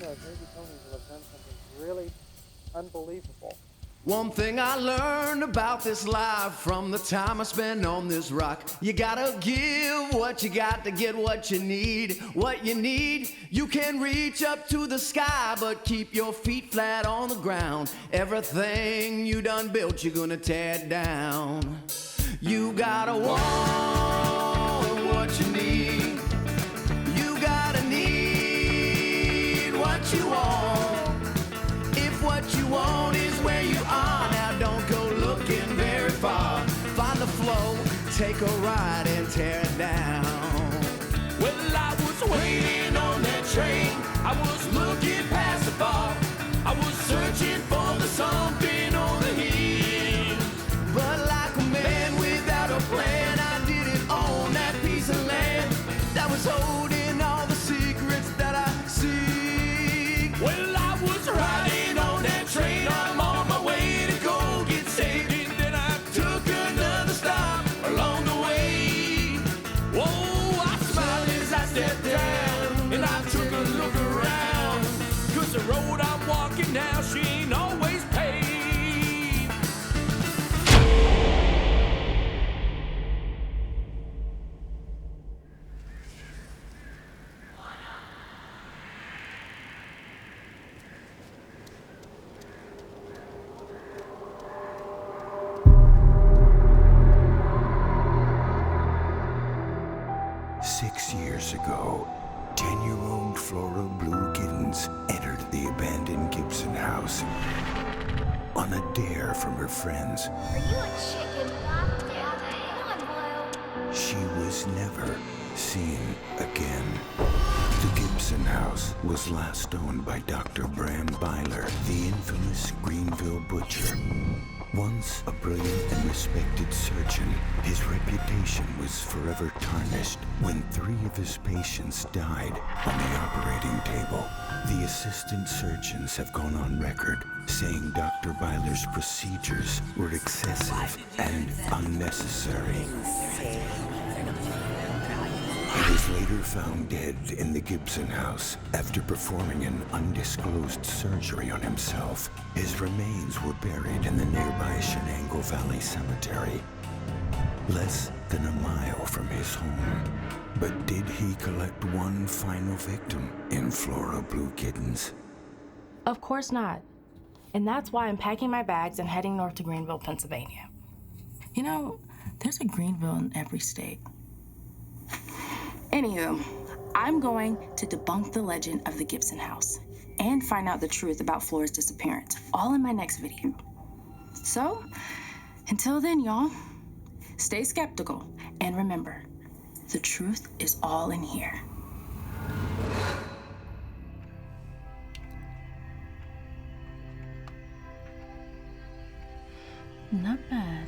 knows, maybe Tony will have done something really unbelievable. One thing I learned about this life from the time I spent on this rock, you gotta give what you got to get what you need. What you need, you can reach up to the sky, but keep your feet flat on the ground. Everything you done built, you're gonna tear down. You gotta want what you need. You gotta need what you want. If what you want is where you are, now don't go looking very far. Find the flow, take a ride and tear it down. Well, I was waiting on that train, I was looking past the bar, I was searching for the something on the hill. But like a man without a plan, I didn't own that piece of land that was holding all the secrets that I seek. Well, I was riding on that train, I'm on my way to go get saved, and then I took another stop along the way. Whoa, I smiled as I stepped down, and I took a look around, 'cause the road I'm walking now, she ain't always paved. Ago, 10-year-old Flora Blue Kittens entered the abandoned Gibson house on a dare from her friends. Are you a chicken? Come on, Blue. She was never seen again. The Gibson house was last owned by Dr. Bram Byler, the infamous Greenville butcher. Once a brilliant and respected surgeon, his reputation was forever tarnished when 3 of his patients died on the operating table. The assistant surgeons have gone on record saying Dr. Byler's procedures were excessive and unnecessary. He was later found dead in the Gibson house after performing an undisclosed surgery on himself. His remains were buried in the nearby Shenango Valley Cemetery, less than a mile from his home. But did he collect one final victim in Flora Blue Kittens? Of course not. And that's why I'm packing my bags and heading north to Greenville, Pennsylvania. You know, there's a Greenville in every state. Anywho, I'm going to debunk the legend of the Gibson house and find out the truth about Flora's disappearance, all in my next video. So, until then, y'all, stay skeptical and remember, the truth is all in here. Not bad.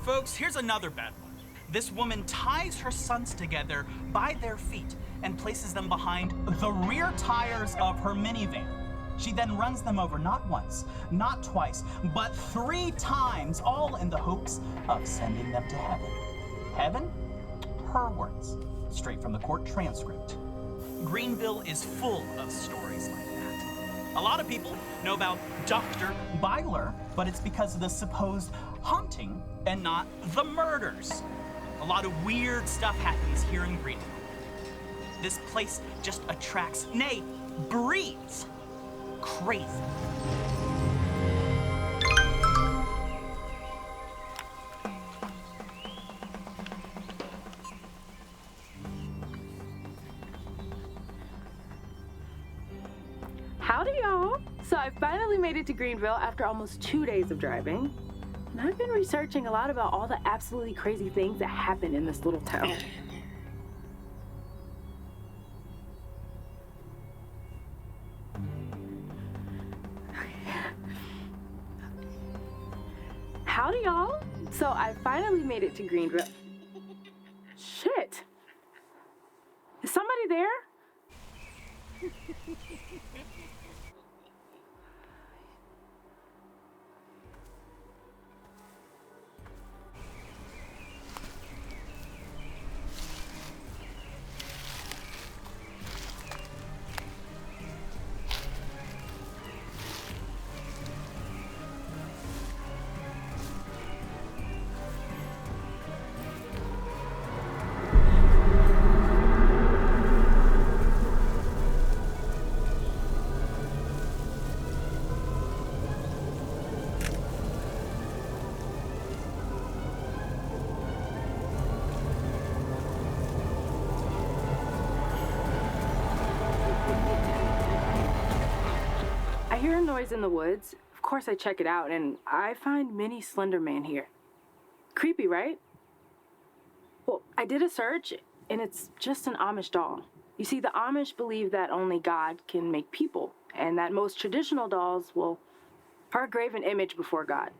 Folks, here's another bad one. This woman ties her sons together by their feet and places them behind the rear tires of her minivan. She then runs them over not once, not twice, but 3 times, all in the hopes of sending them to heaven. Heaven? Her words, straight from the court transcript. Greenville is full of stories like that. A lot of people know about Dr. Byler, but it's because of the supposed haunting and not the murders. A lot of weird stuff happens here in Greenville. This place just attracts, nay, breeds crazy. Howdy, y'all. So I finally made it to Greenville after almost 2 days of driving. And I've been researching a lot about all the absolutely crazy things that happen in this little town. Howdy, y'all. So I finally made it to Greenville. Shit. Is somebody there? hear a noise in the woods. Of course, I check it out, and I find Mini Slender Man here. Creepy, right? Well, I did a search, and it's just an Amish doll. You see, the Amish believe that only God can make people, and that most traditional dolls will are a graven image before God.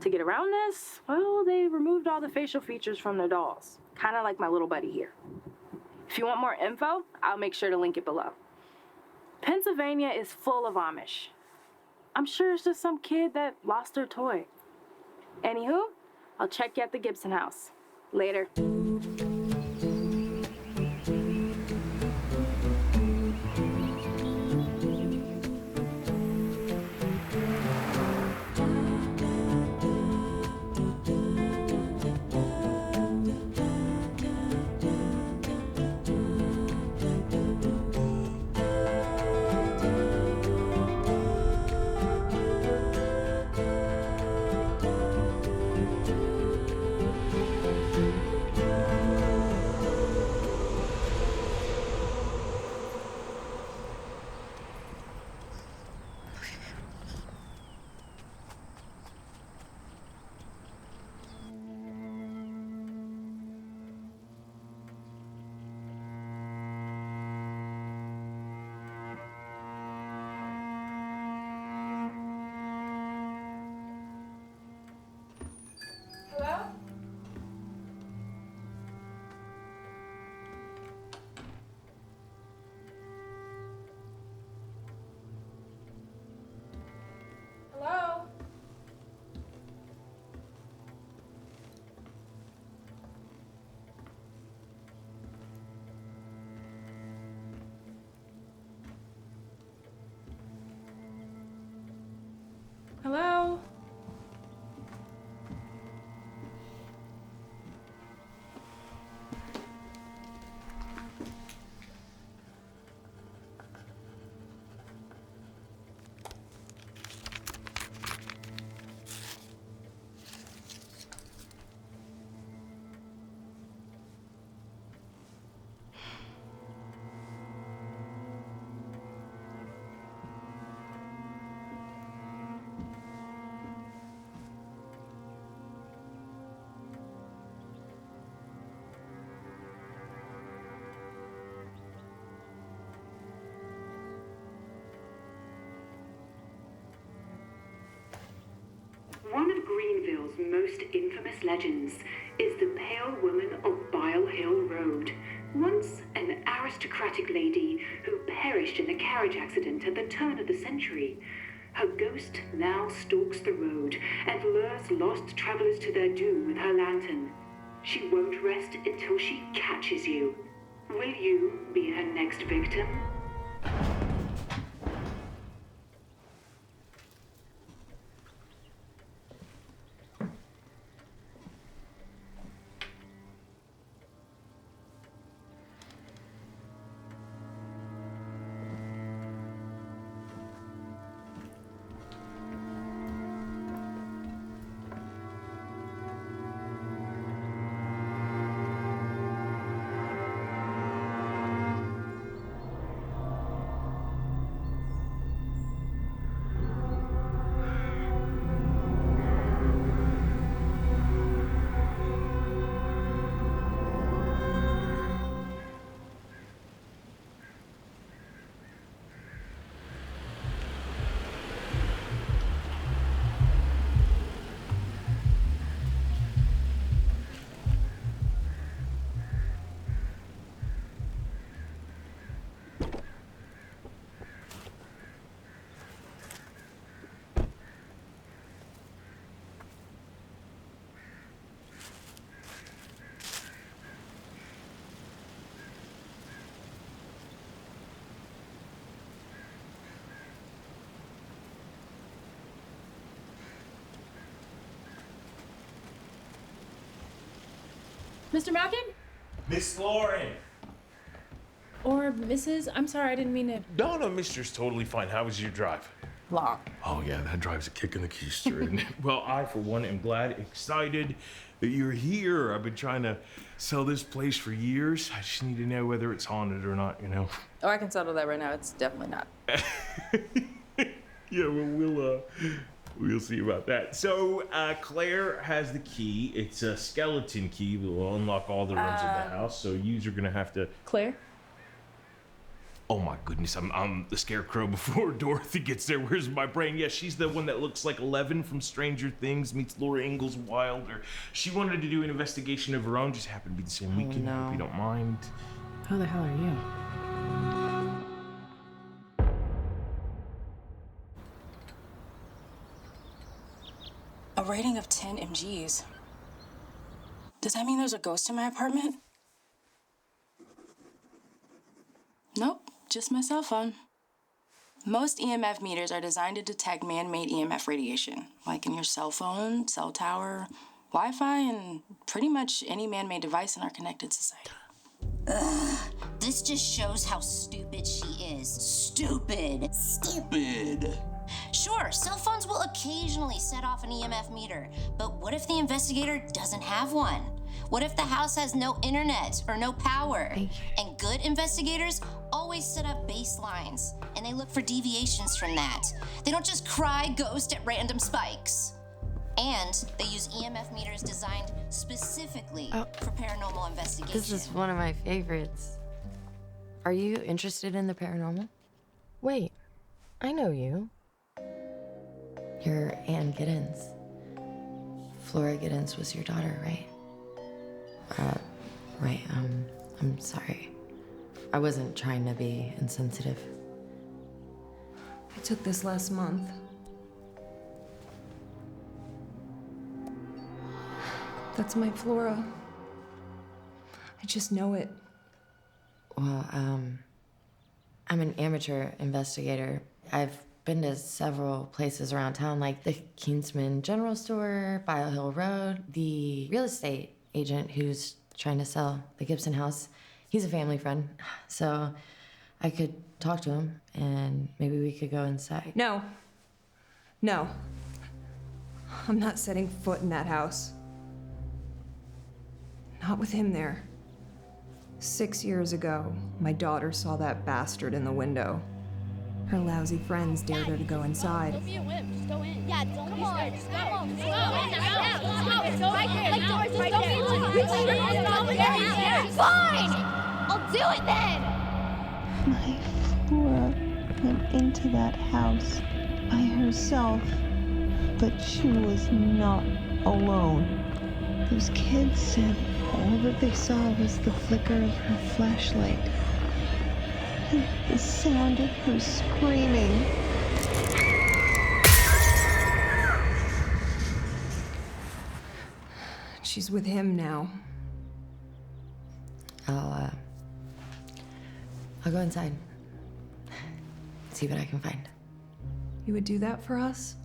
To get around this, well, they removed all the facial features from their dolls, kind of like my little buddy here. If you want more info, I'll make sure to link it below. Pennsylvania is full of Amish. I'm sure it's just some kid that lost their toy. Anywho, I'll check you at the Gibson house. Later. Hello? Hello? Hello? One of Greenville's most infamous legends is the Pale Woman of Bile Hill Road, once an aristocratic lady who perished in a carriage accident at the turn of the century. Her ghost now stalks the road and lures lost travelers to their doom with her lantern. She won't rest until she catches you. Will you be her next victim? Mr. Malkin? Miss Lauren! Or Mrs.? I'm sorry, I didn't mean to. No, Mister's totally fine. How was your drive? Long. Oh, yeah, that drive's a kick in the keister, isn't it? Well, I, for one, am glad, excited that you're here. I've been trying to sell this place for years. I just need to know whether it's haunted or not, you know? Oh, I can settle that right now. It's definitely not. Yeah, well, we'll see about that. So, Claire has the key. It's a skeleton key that will unlock all the rooms of the house. So, you're gonna have to. Claire? Oh my goodness, I'm the scarecrow before Dorothy gets there. Where's my brain? Yeah, she's the one that looks like 11 from Stranger Things meets Laura Ingalls Wilder. She wanted to do an investigation of her own, just happened to be the same weekend. No. Hope you don't mind. Who the hell are you? A rating of 10 mgs. Does that mean there's a ghost in my apartment? Nope, just my cell phone. Most EMF meters are designed to detect man-made EMF radiation, like in your cell phone, cell tower, Wi-Fi, and pretty much any man-made device in our connected society. Ugh, this just shows how stupid she is. Stupid. Stupid. Sure, cell phones will occasionally set off an EMF meter, but what if the investigator doesn't have one? What if the house has no internet or no power? And good investigators always set up baselines, and they look for deviations from that. They don't just cry ghost at random spikes. And they use EMF meters designed specifically for paranormal investigation. This is one of my favorites. Are you interested in the paranormal? Wait, I know you. You're Ann Giddens. Flora Giddens was your daughter, right? Right, I'm sorry. I wasn't trying to be insensitive. I took this last month. That's my Flora. I just know it. Well, I'm an amateur investigator. I've been to several places around town, like the Kingsman General Store, Byler Hill Road. The real estate agent who's trying to sell the Gibson house, he's a family friend, so I could talk to him and maybe we could go inside. No. No. I'm not setting foot in that house. Not with him there. 6 years ago, my daughter saw that bastard in the window. Her lousy friends dared her to go inside. Don't be a wimp, just go in. Yeah, don't be scared, just go. Just go. Let's go. Right there. Like doors, just don't be scared. Fine! I'll do it then! My Flora went into that house by herself, but she was not alone. Those kids said all that they saw was the flicker of her flashlight and the sound of her screaming. She's with him now. I'll go inside. See what I can find. You would do that for us?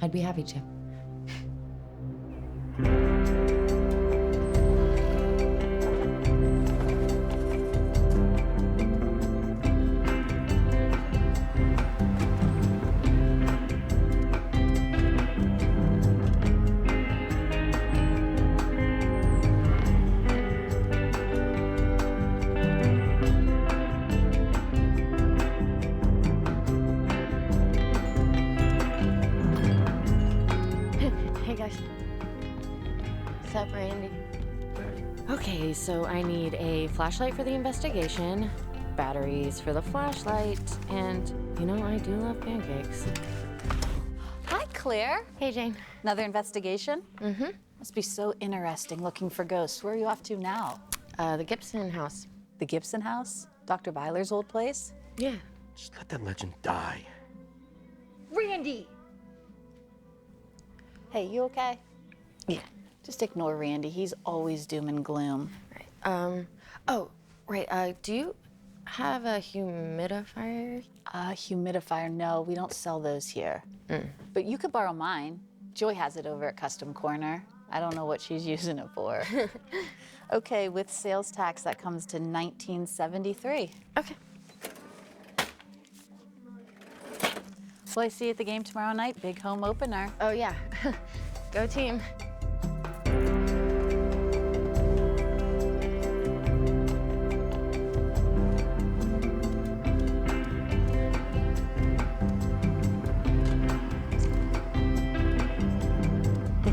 I'd be happy to. What's up, Randy? Okay, so I need a flashlight for the investigation, batteries for the flashlight, and you know, I do love pancakes. Hi, Claire. Hey, Jane. Another investigation? Mm-hmm. Must be so interesting looking for ghosts. Where are you off to now? The Gibson house. The Gibson house? Dr. Byler's old place? Yeah. Just let that legend die. Randy! Hey, you okay? Yeah. Just ignore Randy. He's always doom and gloom. Right. Do you have a humidifier? Humidifier? No, we don't sell those here. But you could borrow mine. Joy has it over at Custom Corner. I don't know what she's using it for. Okay, with sales tax, that comes to $19.73. Okay. Well, I see you at the game tomorrow night. Big home opener. Oh, yeah. Go team.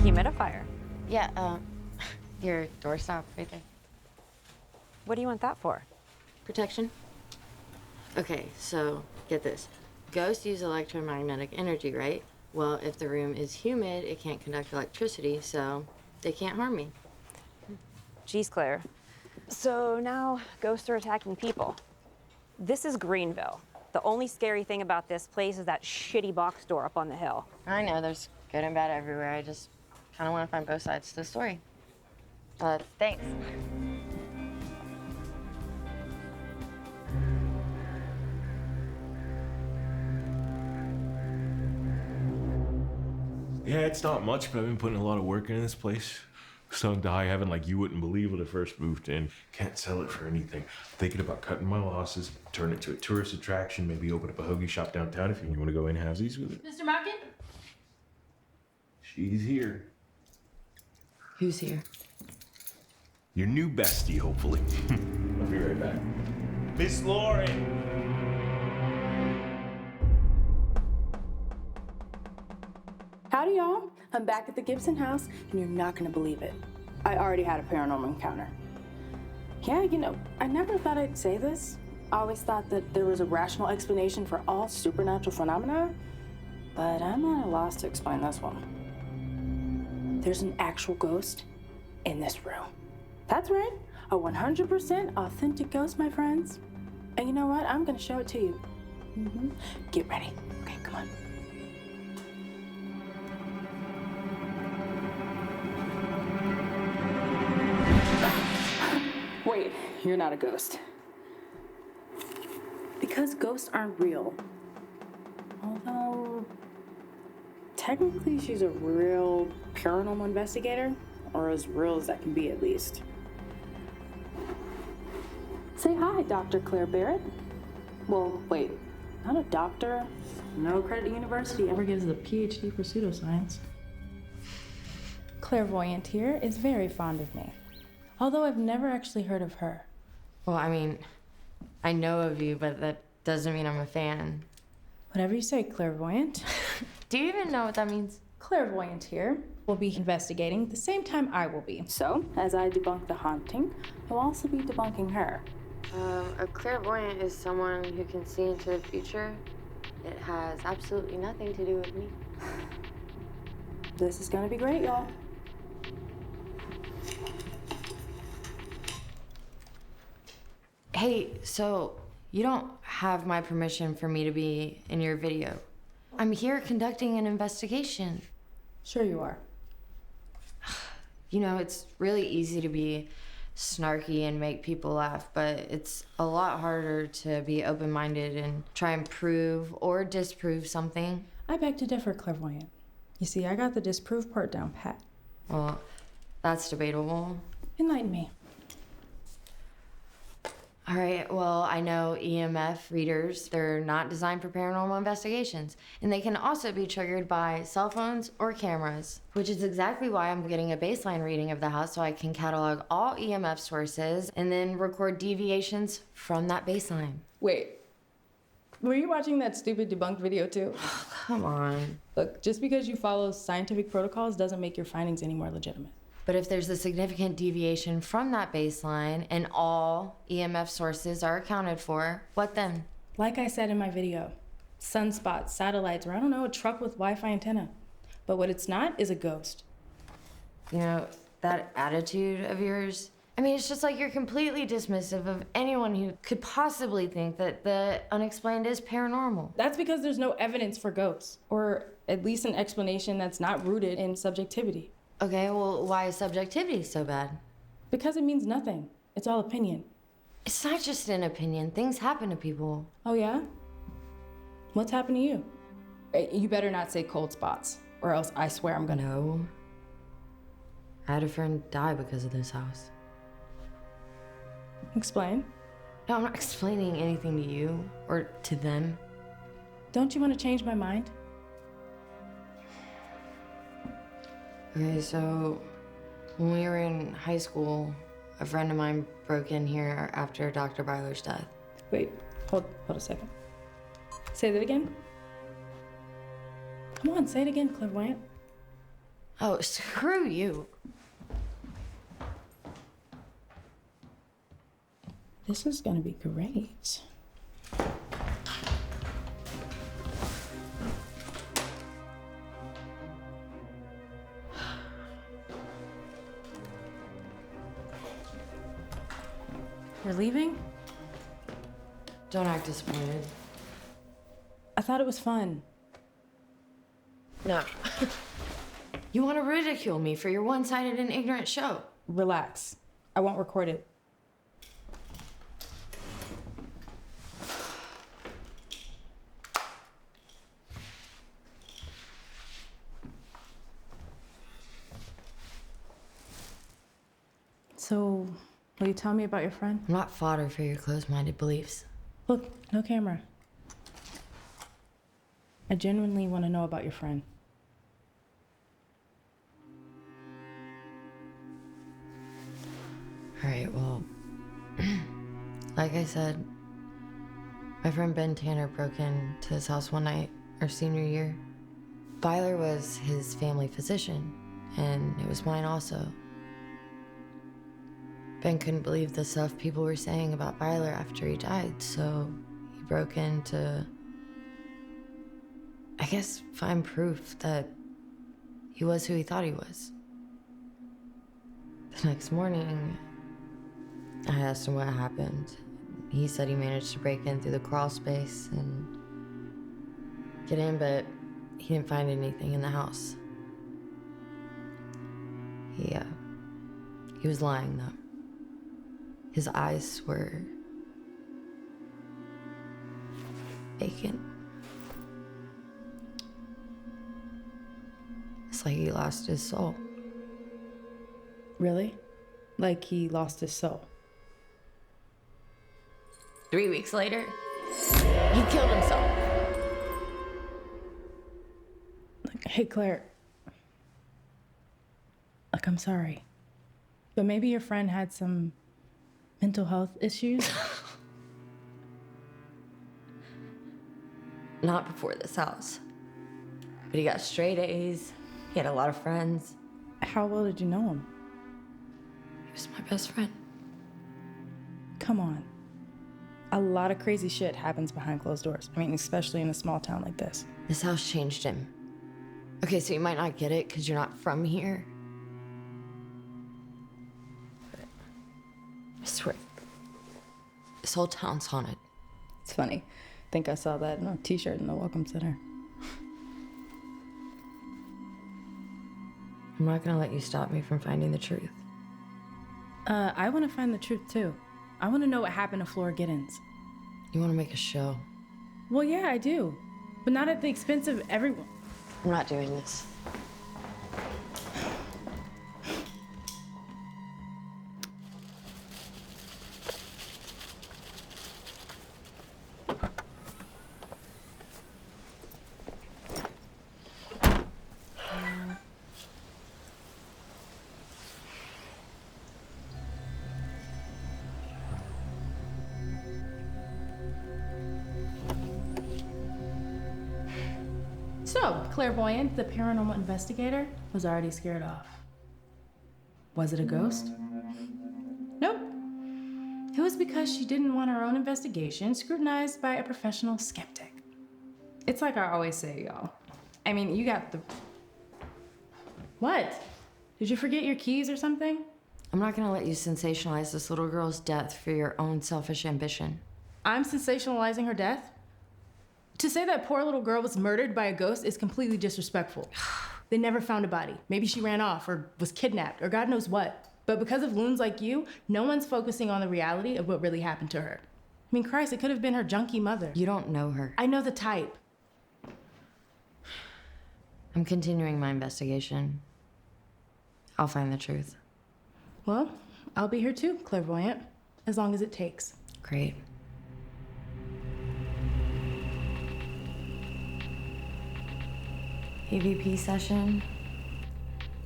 dehumidifier. Yeah, your doorstop right there. What do you want that for? Protection. Okay, so get this. Ghosts use electromagnetic energy, right? Well, if the room is humid, it can't conduct electricity, so they can't harm me. Geez, Claire. So now ghosts are attacking people. This is Greenville. The only scary thing about this place is that shitty box store up on the hill. I know, there's good and bad everywhere. I just kind of want to find both sides to the story. Thanks. Yeah, it's not much, but I've been putting a lot of work into this place. Sunk to high heaven like you wouldn't believe when I first moved in. Can't sell it for anything. Thinking about cutting my losses, turn it to a tourist attraction, maybe open up a hoagie shop downtown if you want to go in halvesies with it. Mr. Markin? She's here. Who's here? Your new bestie, hopefully. I'll be right back. Miss Lauren! Howdy, y'all. I'm back at the Gibson house, and you're not gonna believe it. I already had a paranormal encounter. Yeah, you know, I never thought I'd say this. I always thought that there was a rational explanation for all supernatural phenomena, but I'm at a loss to explain this one. There's an actual ghost in this room. That's right, a 100% authentic ghost, my friends. And you know what? I'm gonna show it to you. Get ready. Okay, come on. Wait, you're not a ghost. Because ghosts aren't real. Although, technically she's a real paranormal investigator, or as real as that can be at least. Say hi, Dr. Claire Barrett. Well, wait, not a doctor. No accredited university ever gives a PhD for pseudoscience. Clairvoyant here is very fond of me. Although I've never actually heard of her. Well, I mean, I know of you, but that doesn't mean I'm a fan. Whatever you say, clairvoyant. Do you even know what that means? Clairvoyant here will be investigating the same time I will be. So, as I debunk the haunting, I'll also be debunking her. A clairvoyant is someone who can see into the future. It has absolutely nothing to do with me. This is gonna be great, y'all. Hey, so you don't have my permission for me to be in your video. I'm here conducting an investigation. Sure you are. You know, it's really easy to be snarky and make people laugh, but it's a lot harder to be open-minded and try and prove or disprove something. I beg to differ, clairvoyant. You see, I got the disprove part down pat. Well, that's debatable. Enlighten me. All right, well, I know EMF readers, they're not designed for paranormal investigations, and they can also be triggered by cell phones or cameras, which is exactly why I'm getting a baseline reading of the house so I can catalog all EMF sources and then record deviations from that baseline. Wait, were you watching that stupid debunked video too? Come on. Look, just because you follow scientific protocols doesn't make your findings any more legitimate. But if there's a significant deviation from that baseline and all EMF sources are accounted for, what then? Like I said in my video, sunspots, satellites, or I don't know, a truck with Wi-Fi antenna. But what it's not is a ghost. You know, that attitude of yours, I mean, it's just like you're completely dismissive of anyone who could possibly think that the unexplained is paranormal. That's because there's no evidence for ghosts, or at least an explanation that's not rooted in subjectivity. Okay, well, why is subjectivity so bad? Because it means nothing. It's all opinion. It's not just an opinion. Things happen to people. Oh, yeah? What's happened to you? You better not say cold spots, or else I swear I'm gonna... No. I had a friend die because of this house. Explain. No, I'm not explaining anything to you, or to them. Don't you want to change my mind? Okay, so when we were in high school, a friend of mine broke in here after Dr. Byler's death. Wait, hold a second. Say that again. Come on, say it again, clairvoyant. Oh, screw you. This is gonna be great. You're leaving? Don't act disappointed. I thought it was fun. No. You want to ridicule me for your one-sided and ignorant show. Relax. I won't record it. So, will you tell me about your friend? I'm not fodder for your closed-minded beliefs. Look, no camera. I genuinely want to know about your friend. All right, well, like I said, my friend Ben Tanner broke into his house one night, our senior year. Byler was his family physician, and it was mine also. Ben couldn't believe the stuff people were saying about Byler after he died, so he broke in to, I guess, find proof that he was who he thought he was. The next morning, I asked him what happened. He said he managed to break in through the crawl space and get in, but he didn't find anything in the house. He was lying, though. His eyes were vacant. It's like he lost his soul. Really? Like he lost his soul? 3 weeks later, he killed himself. Hey, Claire. Look, I'm sorry. But maybe your friend had some mental health issues? Not before this house. But he got straight A's. He had a lot of friends. How well did you know him? He was my best friend. Come on. A lot of crazy shit happens behind closed doors. I mean, especially in a small town like this. This house changed him. Okay, so you might not get it because you're not from here. But I swear, this whole town's haunted. It's funny. I think I saw that t-shirt in the Welcome Center. I'm not gonna let you stop me from finding the truth. I want to find the truth too. I want to know what happened to Flora Giddens. You want to make a show? Well, yeah, I do. But not at the expense of everyone. I'm not doing this. So, clairvoyant, the paranormal investigator, was already scared off. Was it a ghost? Nope. It was because she didn't want her own investigation scrutinized by a professional skeptic. It's like I always say, y'all. I mean, you got the... What? Did you forget your keys or something? I'm not gonna let you sensationalize this little girl's death for your own selfish ambition. I'm sensationalizing her death? To say that poor little girl was murdered by a ghost is completely disrespectful. They never found a body. Maybe she ran off or was kidnapped or God knows what. But because of loons like you, no one's focusing on the reality of what really happened to her. I mean, Christ, it could have been her junkie mother. You don't know her. I know the type. I'm continuing my investigation. I'll find the truth. Well, I'll be here too, clairvoyant, as long as it takes. Great. EVP session.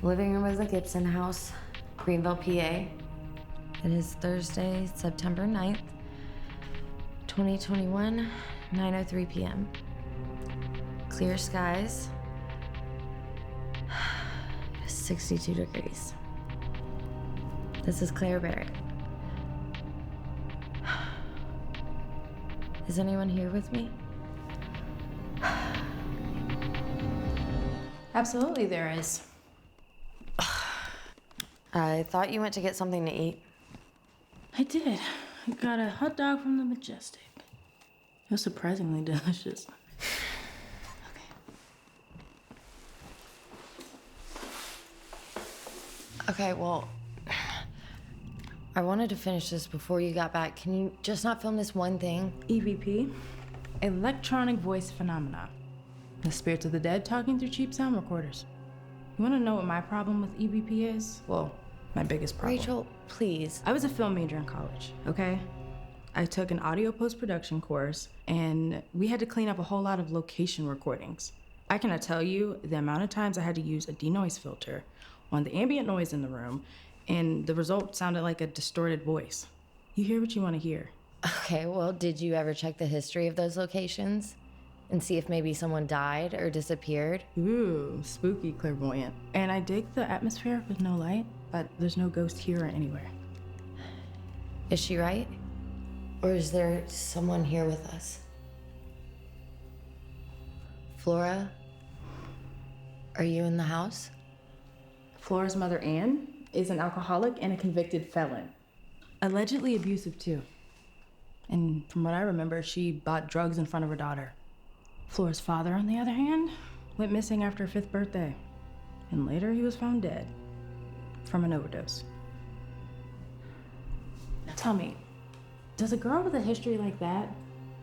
Living room of the Gibson house, Greenville, PA. It is Thursday, September 9th, 2021, 9:03 p.m. Clear skies. 62 degrees. This is Claire Barrett. Is anyone here with me? Absolutely there is. I thought you went to get something to eat. I did. I got a hot dog from the Majestic. It was surprisingly delicious. Okay, well, I wanted to finish this before you got back. Can you just not film this one thing? EVP, electronic voice phenomena. The spirits of the dead talking through cheap sound recorders. You want to know what my problem with EVP is? Well, my biggest problem. Rachel, please. I was a film major in college, okay? I took an audio post-production course, and we had to clean up a whole lot of location recordings. I cannot tell you the amount of times I had to use a denoise filter on the ambient noise in the room, and the result sounded like a distorted voice. You hear what you want to hear. Okay, well, did you ever check the history of those locations? And see if maybe someone died or disappeared? Ooh, spooky clairvoyant. And I dig the atmosphere with no light, but there's no ghost here or anywhere. Is she right? Or is there someone here with us? Flora? Are you in the house? Flora's mother, Anne, is an alcoholic and a convicted felon. Allegedly abusive, too. And from what I remember, she bought drugs in front of her daughter. Flora's father, on the other hand, went missing after her 5th birthday. And later he was found dead from an overdose. Now tell me, does a girl with a history like that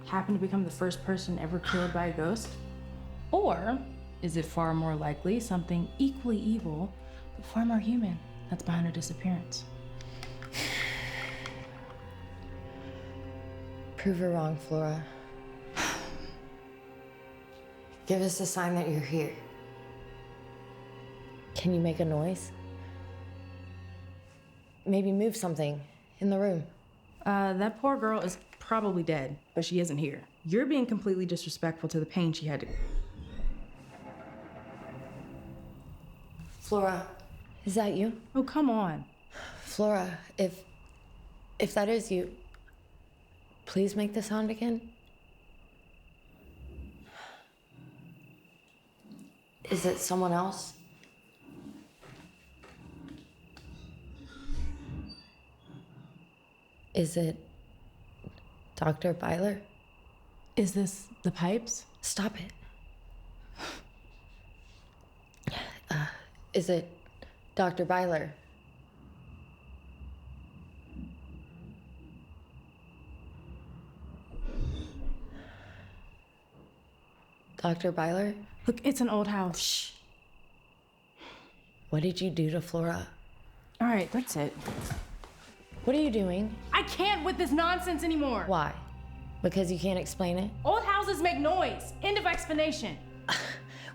happen to become the first person ever killed by a ghost? Or is it far more likely something equally evil, but far more human, that's behind her disappearance? Prove her wrong, Flora. Give us a sign that you're here. Can you make a noise? Maybe move something in the room. That poor girl is probably dead, but she isn't here. You're being completely disrespectful to the pain she had to... Flora, is that you? Oh, come on. Flora, if that is you, please make the sound again. Is it someone else? Is it Dr. Byler? Is this the pipes? Stop it. Is it Dr. Byler? Dr. Byler? Look, it's an old house. Shh. What did you do to Flora? All right, that's it. What are you doing? I can't with this nonsense anymore. Why? Because you can't explain it? Old houses make noise. End of explanation.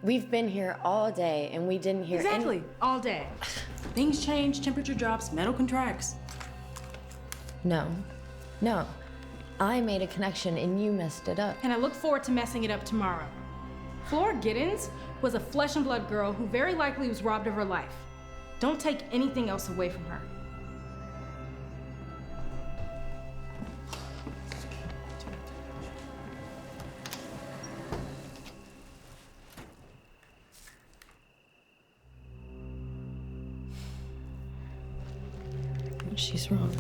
We've been here all day and we didn't hear Exactly, all day. Things change, temperature drops, metal contracts. No. I made a connection and you messed it up. And I look forward to messing it up tomorrow. Flora Giddens was a flesh and blood girl who very likely was robbed of her life. Don't take anything else away from her. She's wrong.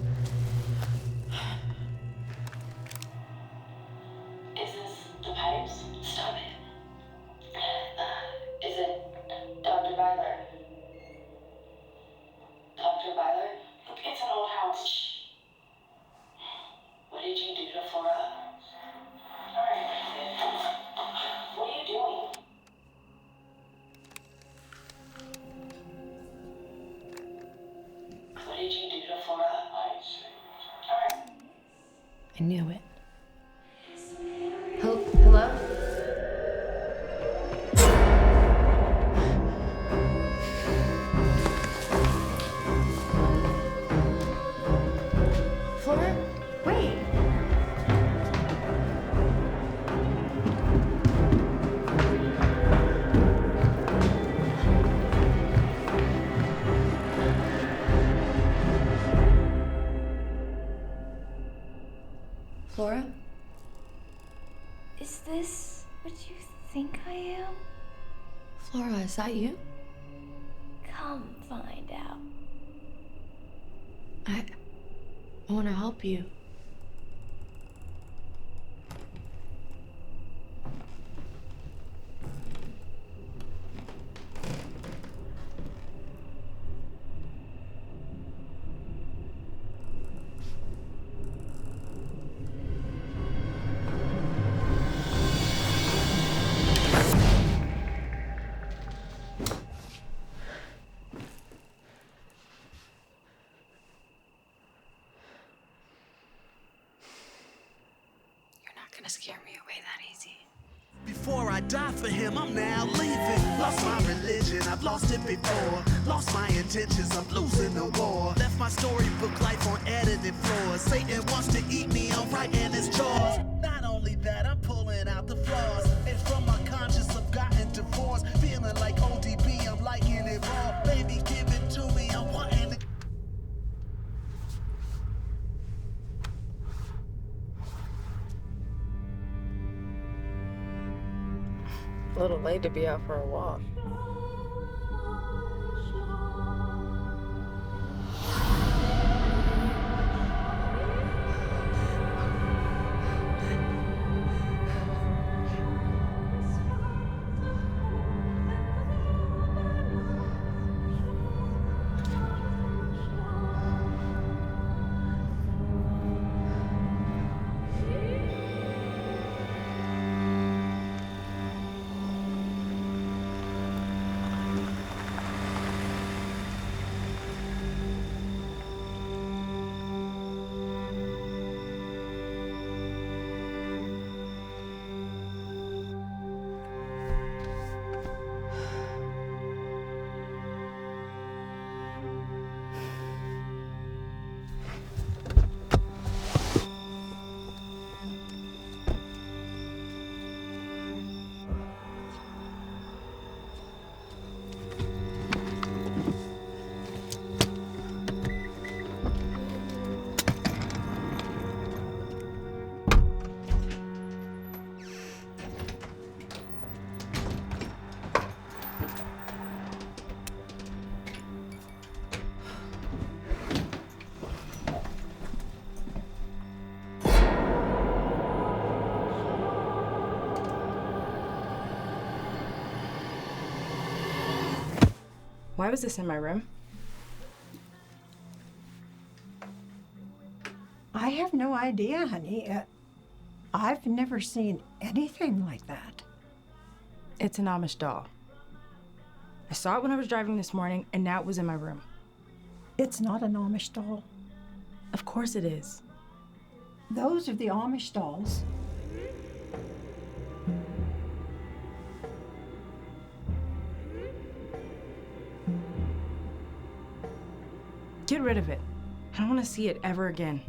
Is this the pipes? Stop it. Is it Dr. Byler? Dr. Byler? Look, it's an old house. Shh. What did you do to Flora? Alright, what are you doing? What did you do to Flora? Alright. I knew it. Hello? Flora? Wait. Flora, is that you? Come find out. I want to help you. Gonna scare me away that easy. Before I die for him, I'm now leaving. Lost my religion, I've lost it before. Lost my intentions, I'm losing the war. Left my storybook life on edited floors. Satan wants to eat me, I'm writing his chores. Not only that, I'm pulling out the flaws. And from my conscience, I've gotten divorced. Feeling like ODB, I'm liking it raw. Baby, give it to me, I'm wanting it. A little late to be out for a walk. Why was this in my room? I have no idea, honey. I've never seen anything like that. It's an Amish doll. I saw it when I was driving this morning, and now it was in my room. It's not an Amish doll. Of course it is. Those are the Amish dolls. Get rid of it. I don't want to see it ever again.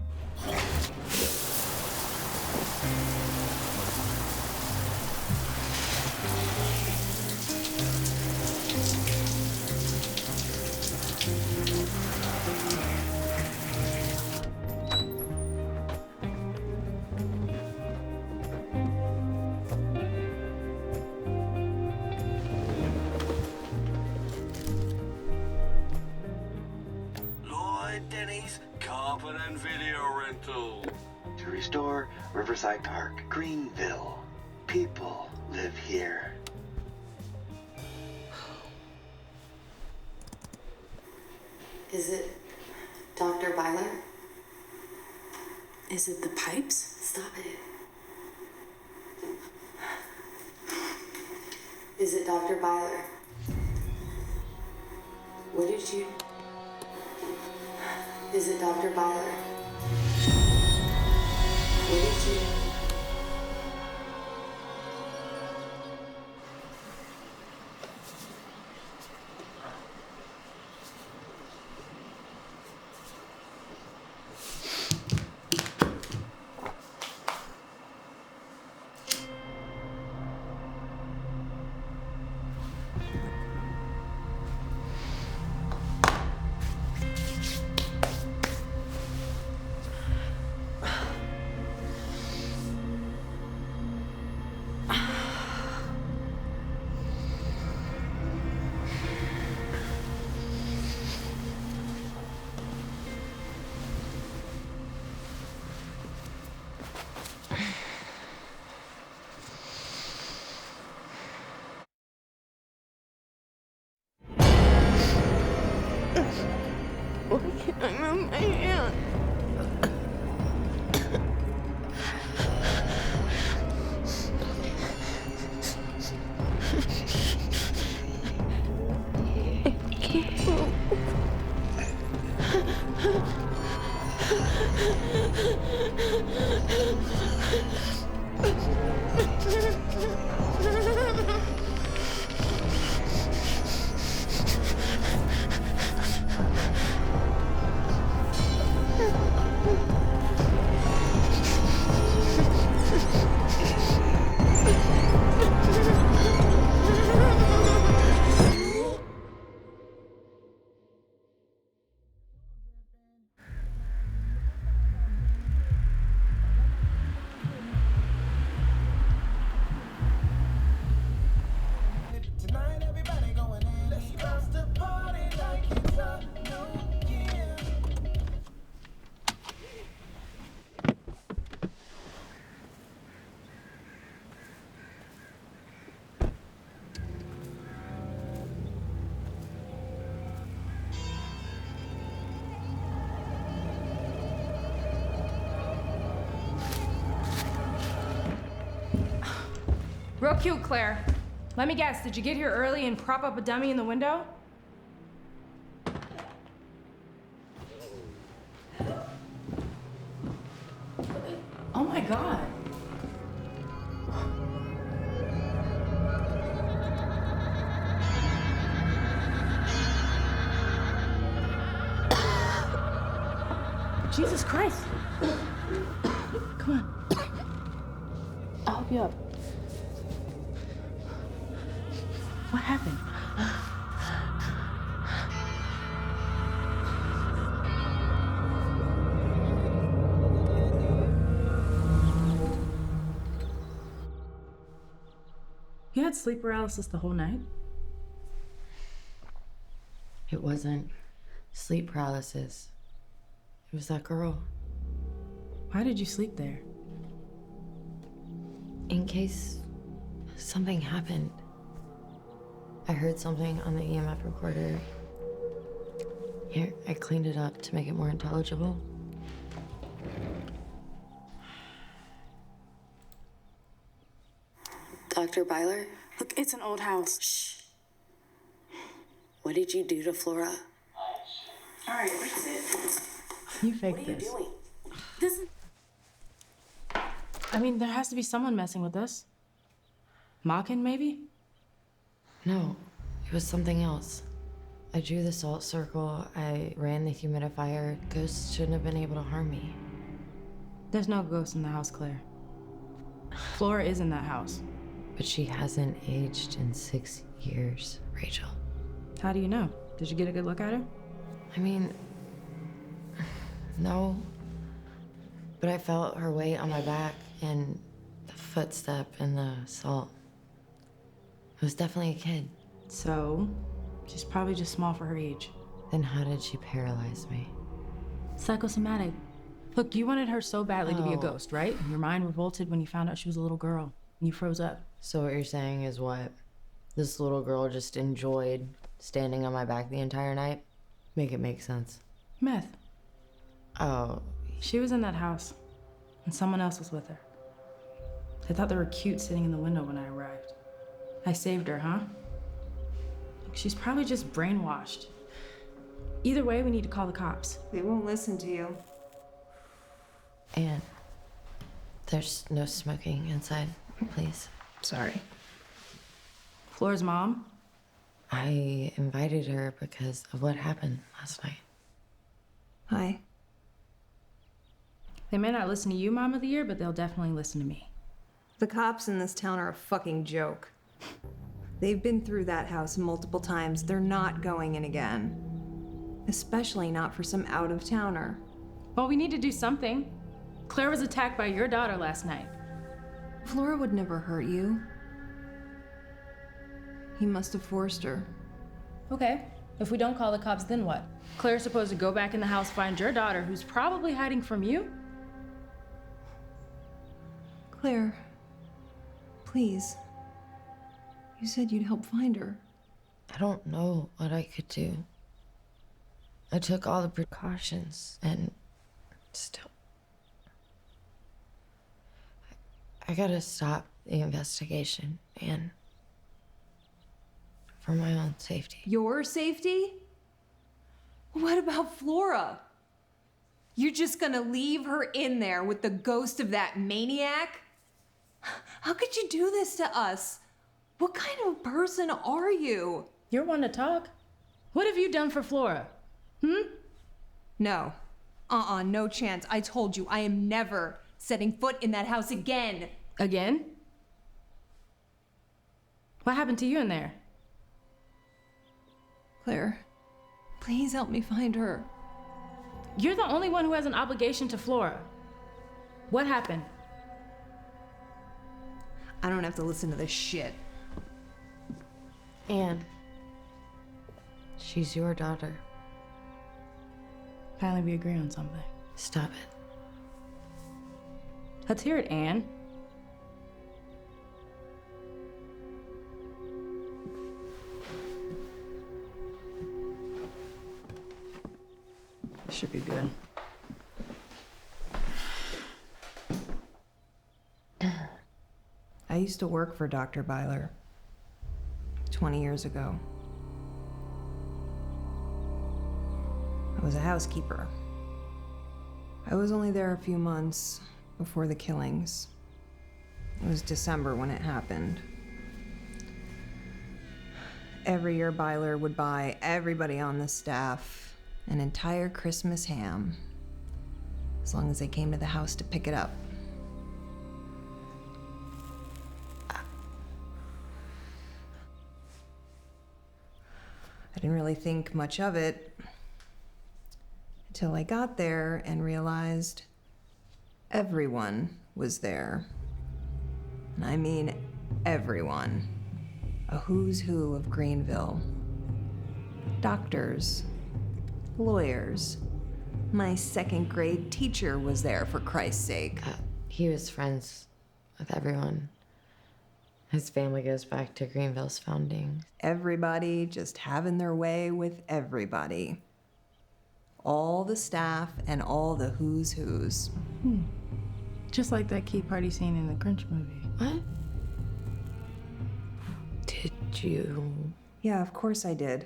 To restore Riverside Park, Greenville. People live here. Is it Dr. Byler? Is it the pipes? Stop it. Is it Dr. Byler? What did you... Is it Dr. Byler? What did you... I moved my hand. I can't move. Real cute, Claire. Let me guess, did you get here early and prop up a dummy in the window? Oh my God. Jesus Christ. Come on. I'll help you up. What happened? You had sleep paralysis the whole night? It wasn't sleep paralysis. It was that girl. Why did you sleep there? In case something happened. I heard something on the EMF recorder. Here, I cleaned it up to make it more intelligible. Dr. Byler? Look, it's an old house. Shh. What did you do to Flora? All right, fix it. You faked What are you this. doing? This is... I mean, there has to be someone messing with us. Mocking, maybe? No, it was something else. I drew the salt circle, I ran the humidifier. Ghosts shouldn't have been able to harm me. There's no ghost in the house, Claire. Flora is in that house. But she hasn't aged in 6 years, Rachel. How do you know? Did you get a good look at her? I mean, no. But I felt her weight on my back and the footstep and the salt. It was definitely a kid. So, she's probably just small for her age. Then how did she paralyze me? Psychosomatic. Look, you wanted her so badly to be a Oh. ghost, right? And your mind revolted when you found out she was a little girl. And you froze up. So what you're saying is what? This little girl just enjoyed standing on my back the entire night? Make it make sense. Meth. Oh. She was in that house. And someone else was with her. They thought they were cute sitting in the window when I arrived. I saved her, huh? She's probably just brainwashed. Either way, we need to call the cops. They won't listen to you. And there's no smoking inside, please. Sorry. Flora's mom? I invited her because of what happened last night. Hi. They may not listen to you, Mom of the Year, but they'll definitely listen to me. The cops in this town are a fucking joke. They've been through that house multiple times. They're not going in again. Especially not for some out-of-towner. Well, we need to do something. Claire was attacked by your daughter last night. Flora would never hurt you. He must have forced her. Okay. If we don't call the cops, then what? Claire's supposed to go back in the house, find your daughter, who's probably hiding from you? Claire, please. You said you'd help find her. I don't know what I could do. I took all the precautions, and still... I gotta stop the investigation, and for my own safety. Your safety? What about Flora? You're just gonna leave her in there with the ghost of that maniac? How could you do this to us? What kind of person are you? You're one to talk. What have you done for Flora? No. No chance. I told you, I am never setting foot in that house again. Again? What happened to you in there? Claire, please help me find her. You're the only one who has an obligation to Flora. What happened? I don't have to listen to this shit. Anne. She's your daughter. Finally, we agree on something. Stop it. Let's hear it, Anne. Should be good. I used to work for Dr. Byler 20 years ago. I was a housekeeper. I was only there a few months before the killings. It was December when it happened. Every year, Byler would buy everybody on the staff an entire Christmas ham, as long as they came to the house to pick it up. I didn't really think much of it until I got there and realized everyone was there. And I mean everyone. A who's who of Greenville. Doctors, lawyers. My second grade teacher was there, for Christ's sake. He was friends with everyone. His family goes back to Greenville's founding. Everybody just having their way with everybody. All the staff and all the who's who's. Just like that key party scene in the Grinch movie. What? Did you? Yeah, of course I did.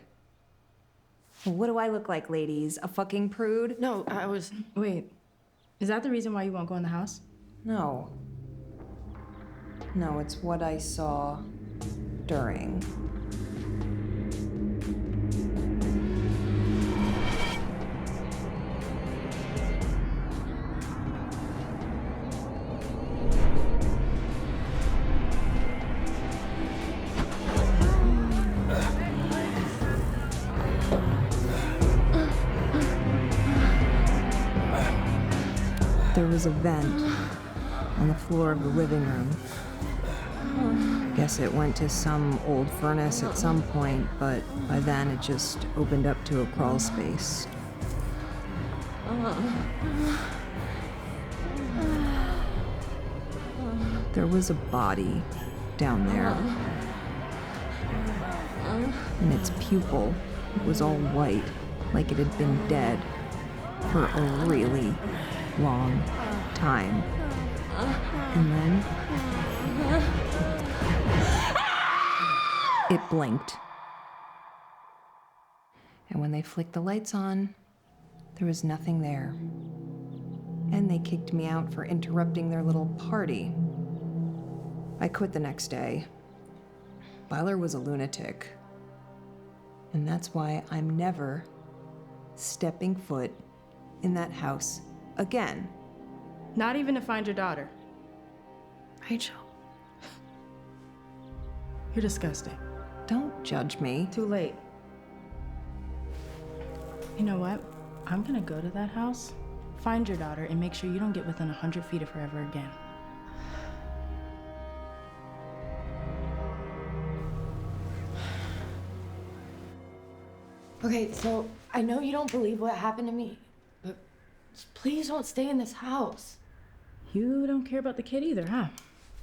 Well, what do I look like, ladies? A fucking prude? No, I was... Wait, is that the reason why you won't go in the house? No. No, it's what I saw during. There was a vent on the floor of the living room. Guess it went to some old furnace at some point, but by then it just opened up to a crawl space. There was a body down there. And its pupil was all white, like it had been dead for a really long time. And then it blinked. And when they flicked the lights on, there was nothing there. And they kicked me out for interrupting their little party. I quit the next day. Byler was a lunatic. And that's why I'm never stepping foot in that house again. Not even to find your daughter. Rachel. You're disgusting. Don't judge me. Too late. You know what? I'm gonna go to that house, find your daughter, and make sure you don't get within 100 feet of her ever again. Okay, so I know you don't believe what happened to me, but please don't stay in this house. You don't care about the kid either, huh?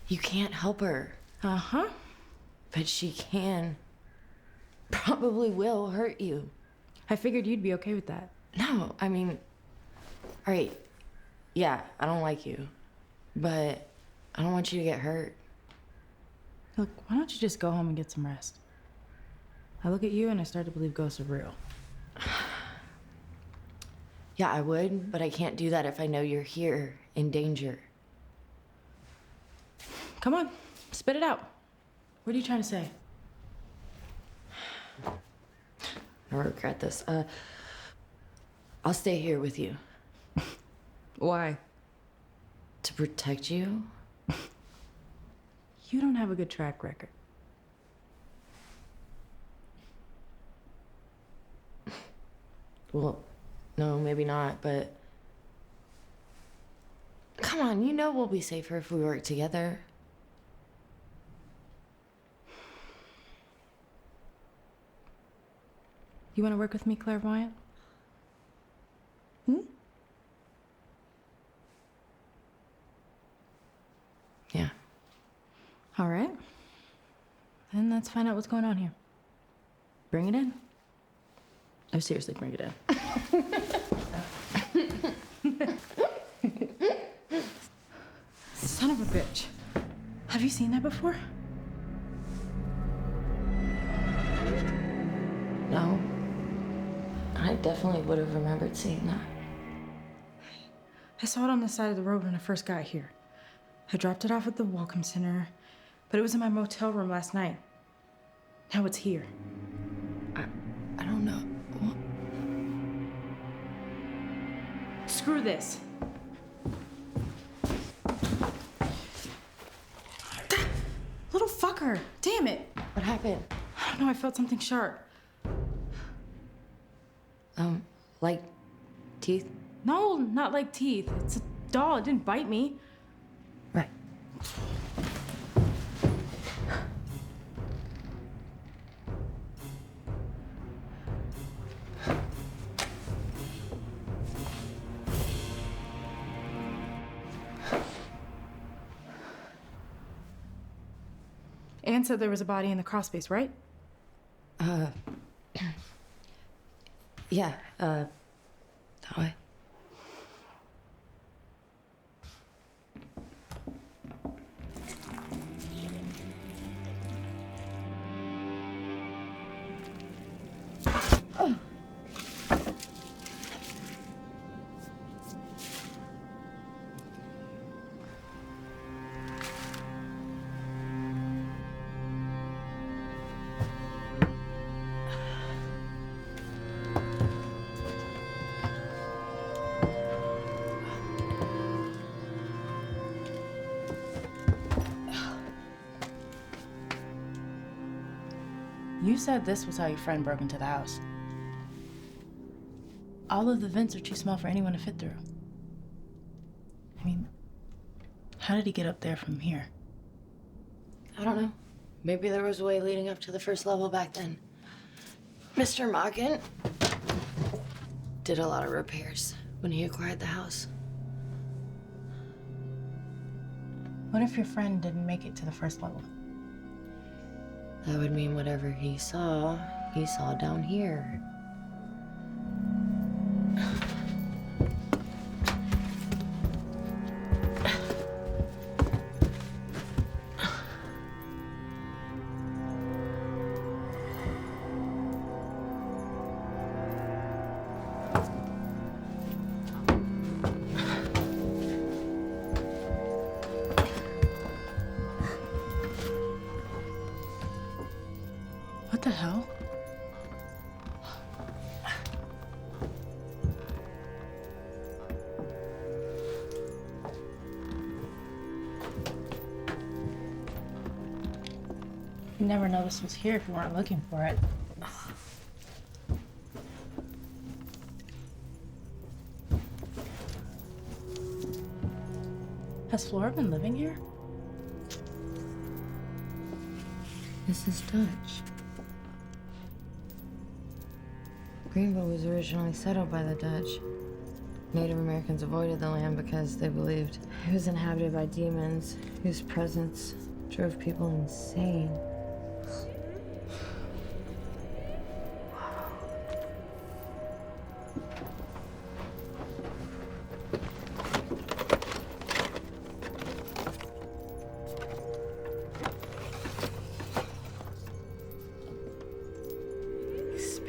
You can't help her. Uh-huh. But she can. Probably will hurt you. I figured you'd be okay with that. No, I mean, all right, yeah, I don't like you, but I don't want you to get hurt. Look, why don't you just go home and get some rest? I look at you and I start to believe ghosts are real. Yeah, I would, but I can't do that if I know you're here in danger. Come on, spit it out. What are you trying to say? I regret this. I'll stay here with you. Why? To protect you. You don't have a good track record. Well, no, maybe not, but... Come on, you know we'll be safer if we work together. You want to work with me, clairvoyant? Yeah. All right. Then let's find out what's going on here. Bring it in. Oh, seriously, bring it in. Son of a bitch. Have you seen that before? No. I definitely would have remembered seeing that. I saw it on the side of the road when I first got here. I dropped it off at the Welcome Center, but it was in my motel room last night. Now it's here. I don't know. What? Screw this. Little fucker. Damn it. What happened? I don't know. I felt something sharp. Like teeth? No, not like teeth. It's a doll. It didn't bite me. Right. Anne said there was a body in the crawl space, right? Yeah, that way. You said this was how your friend broke into the house. All of the vents are too small for anyone to fit through. I mean, how did he get up there from here? I don't know. Maybe there was a way leading up to the first level back then. Mr. Morgan did a lot of repairs when he acquired the house. What if your friend didn't make it to the first level? That would mean whatever he saw down here. What the hell? You'd never know this was here if you weren't looking for it. Has Flora been living here? This is Dutch. Greenville was originally settled by the Dutch. Native Americans avoided the land because they believed it was inhabited by demons whose presence drove people insane.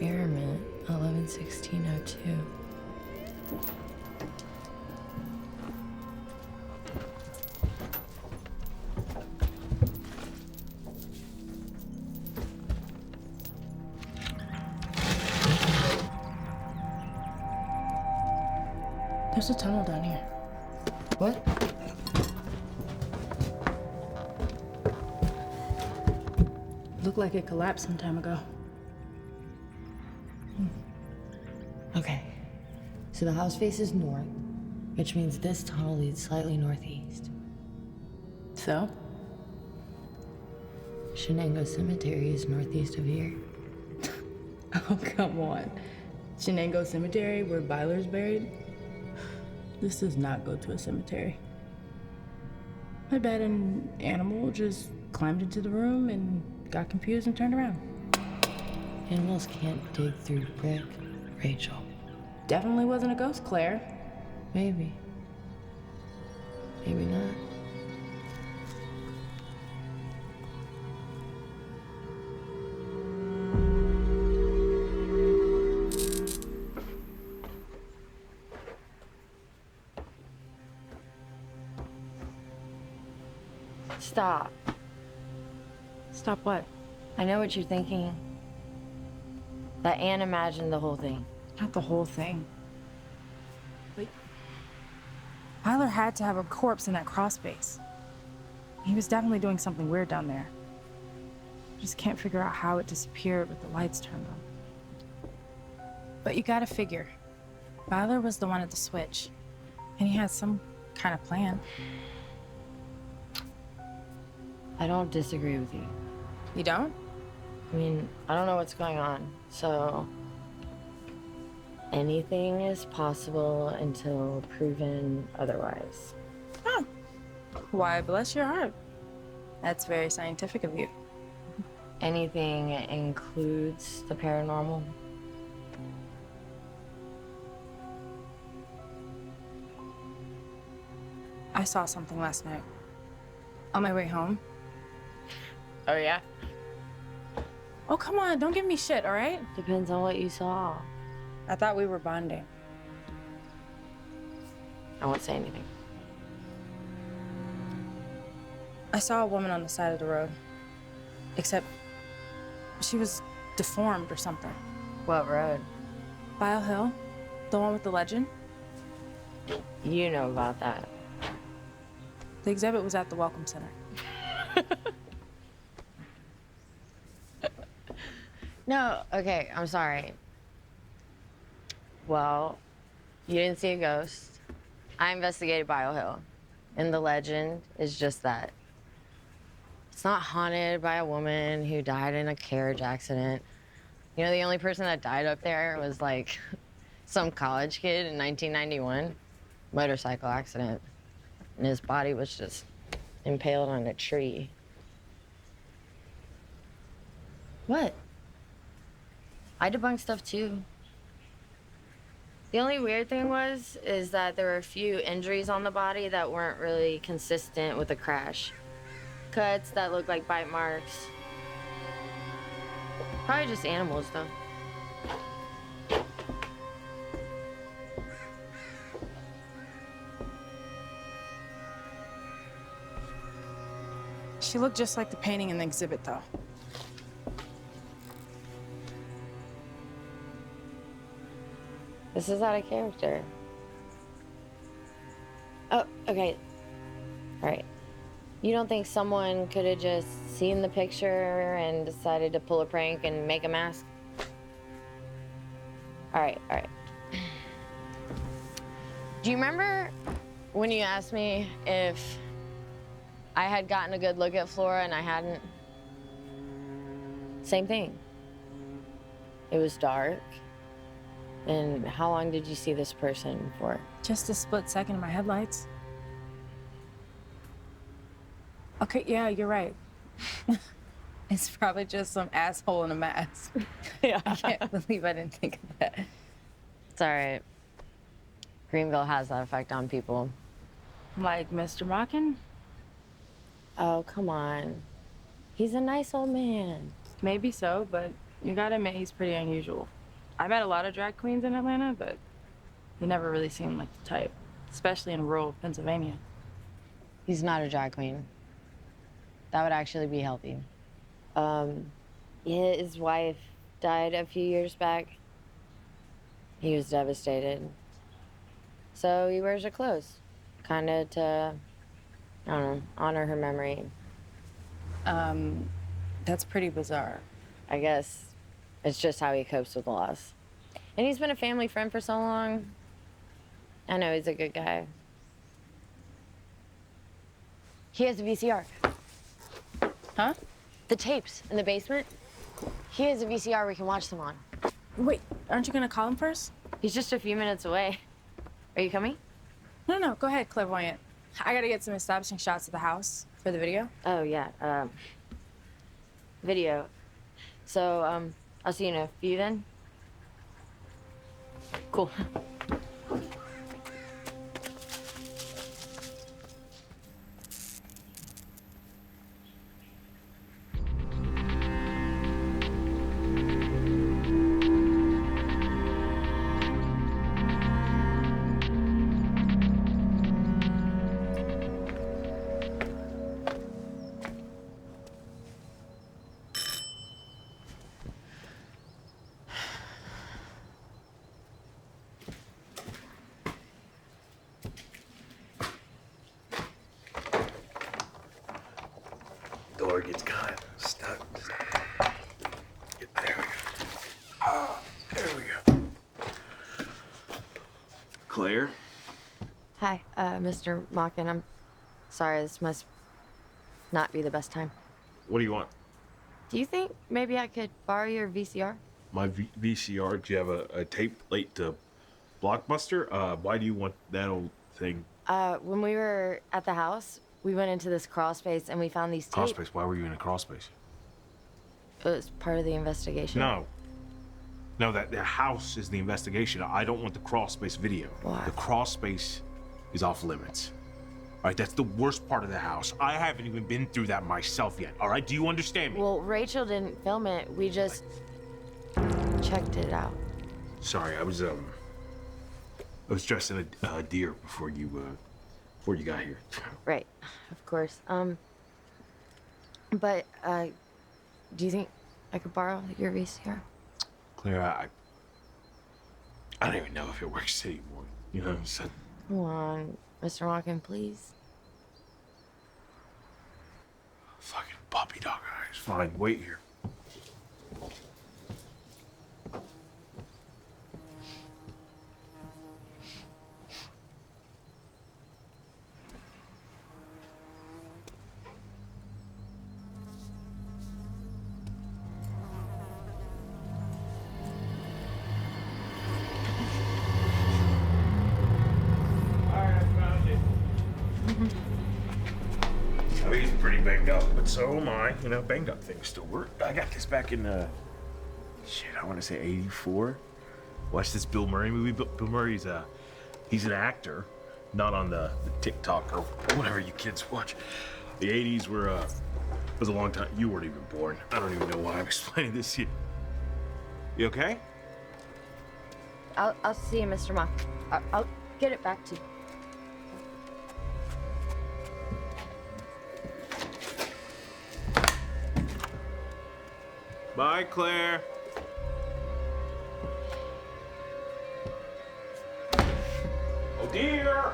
experiment, 11/16/02. There's a tunnel down here. What? Looked like it collapsed some time ago. Okay. So the house faces north, which means this tunnel leads slightly northeast. So? Shenango Cemetery is northeast of here. Oh, come on. Shenango Cemetery, where Byler's buried? This does not go to a cemetery. I bet an animal just climbed into the room and got confused and turned around. Animals can't dig through brick, Rachel. Definitely wasn't a ghost, Claire. Maybe. Maybe not. Stop. Stop what? I know what you're thinking. That Anne imagined the whole thing. Not the whole thing. But Byler had to have a corpse in that crawl space. He was definitely doing something weird down there. Just can't figure out how it disappeared with the lights turned on. But you gotta figure, Byler was the one at the switch, and he had some kind of plan. I don't disagree with you. You don't? I mean, I don't know what's going on, so anything is possible until proven otherwise. Oh. Why, bless your heart. That's very scientific of you. Anything includes the paranormal. I saw something last night. On my way home. Oh, yeah? Oh, come on, don't give me shit, all right? Depends on what you saw. I thought we were bonding. I won't say anything. I saw a woman on the side of the road. Except she was deformed or something. What road? Byler Hill, the one with the legend. You know about that. The exhibit was at the Welcome Center. No, okay, I'm sorry. Well, you didn't see a ghost. I investigated Byler Hill, and the legend is just that. It's not haunted by a woman who died in a carriage accident. You know, the only person that died up there was like some college kid in 1991, motorcycle accident, and his body was just impaled on a tree. What? I debunk stuff too. The only weird thing is that there were a few injuries on the body that weren't really consistent with the crash. Cuts that looked like bite marks. Probably just animals though. She looked just like the painting in the exhibit though. This is out of character. Oh, okay. All right. You don't think someone could have just seen the picture and decided to pull a prank and make a mask? All right. Do you remember when you asked me if I had gotten a good look at Flora and I hadn't? Same thing. It was dark. And how long did you see this person for? Just a split second in my headlights. Okay, yeah, you're right. It's probably just some asshole in a mask. Yeah. I can't believe I didn't think of that. It's all right. Greenville has that effect on people. Like Mr. Mockin? Oh, come on. He's a nice old man. Maybe so, but You gotta admit, he's pretty unusual. I met a lot of drag queens in Atlanta, but he never really seemed like the type, especially in rural Pennsylvania. He's not a drag queen. That would actually be healthy. His wife died a few years back. He was devastated. So he wears her clothes, kind of to, I don't know, honor her memory. That's pretty bizarre. I guess it's just how he copes with loss. And he's been a family friend for so long. I know he's a good guy. He has a VCR. Huh? The tapes in the basement. He has a VCR we can watch them on. Wait, aren't you gonna call him first? He's just a few minutes away. Are you coming? No, go ahead, clairvoyant. I gotta get some establishing shots of the house for the video. Oh, yeah. Video. So, I'll see you in a few then. Cool. Door gets kind of stuck. There we go. Ah, there we go. Claire? Hi, Mr. Mockin. I'm sorry, this must not be the best time. What do you want? Do you think maybe I could borrow your VCR? My VCR? Do you have a tape late to Blockbuster? Why do you want that old thing? When we were at the house, we went into this crawl space and we found these tapes. Crawl space? Why were you in a crawl space? It was part of the investigation. No. No, that the house is the investigation. I don't want the crawl space video. Why? The crawl space is off limits. All right, that's the worst part of the house. I haven't even been through that myself yet. All right, do you understand me? Well, Rachel didn't film it. We just checked it out. Sorry, I was dressing a deer before you got here. Right, of course. But do you think I could borrow your VCR? Claire, I don't even know if it works anymore. You know, so. Come on, Mr. Mockin, please. Fucking puppy dog eyes. Fine, wait here. I mean, he's pretty banged up, but so am I. You know, banged up things still work. I got this back in, shit, I want to say 84. Watch this Bill Murray movie. Bill Murray's, he's an actor, not on the TikTok or whatever you kids watch. The 80s was a long time. You weren't even born. I don't even know why I'm explaining this to you. You okay? I'll see you, Mr. Mock. I'll get it back to you. Bye, Claire. Oh, dear.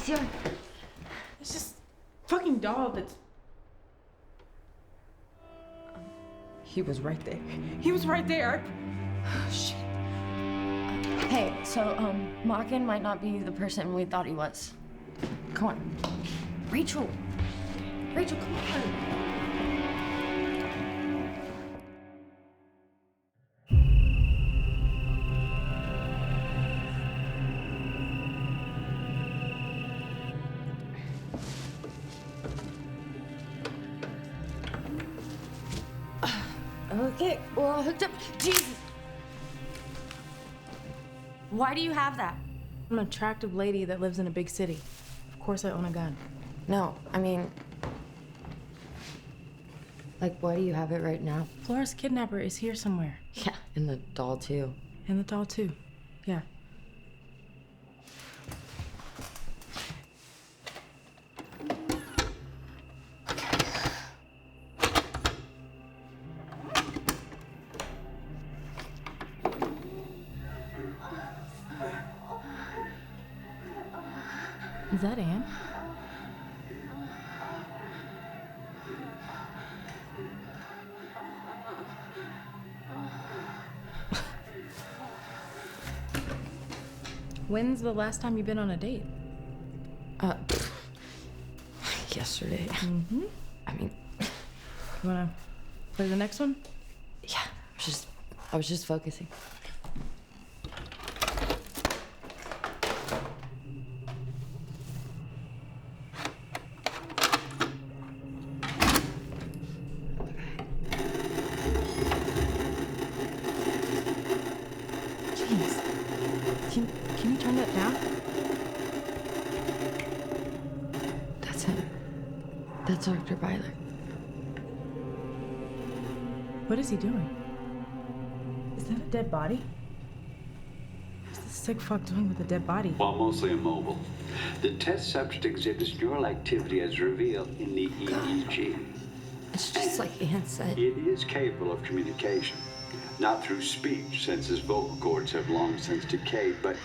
Bendición. It's just fucking doll that's... He was right there. He was right there. Shit. Hey, so, Makin might not be the person we thought he was. Come on. Rachel! Rachel, come on! Okay, we're all hooked up. Jesus! Why do you have that? I'm an attractive lady that lives in a big city. Of course I own a gun. No, I mean... Like, why do you have it right now? Flora's kidnapper is here somewhere. Yeah, and the doll too. And the doll too. Yeah. Is that Anne? When's the last time you've been on a date? Yesterday. Mm-hmm. I mean... You wanna play the next one? Yeah, I was just focusing. Can you turn that down? That's him. That's Dr. Byler. What is he doing? Is that a dead body? What's this sick fuck doing with a dead body? While mostly immobile, the test subject exhibits neural activity as revealed in the EEG. It's just like Anne said. It is capable of communication. Not through speech, since his vocal cords have long since decayed, but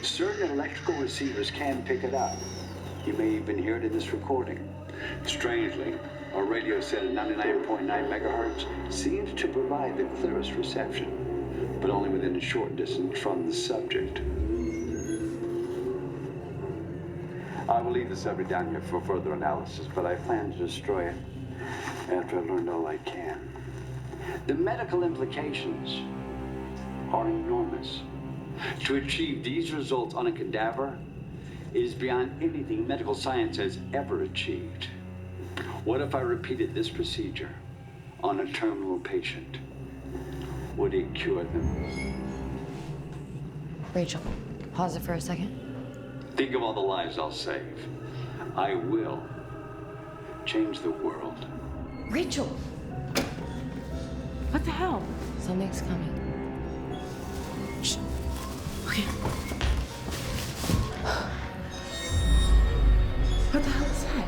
certain electrical receivers can pick it up. You may even hear it in this recording. Strangely, a radio set at 99.9 megahertz seems to provide the clearest reception, but only within a short distance from the subject. I will leave the subject down here for further analysis, but I plan to destroy it after I've learned all I can. The medical implications are enormous. To achieve these results on a cadaver is beyond anything medical science has ever achieved. What if I repeated this procedure on a terminal patient? Would it cure them? Rachel, pause it for a second. Think of all the lives I'll save. I will change the world. Rachel! What the hell? Something's coming. Shh. Okay. What the hell is that?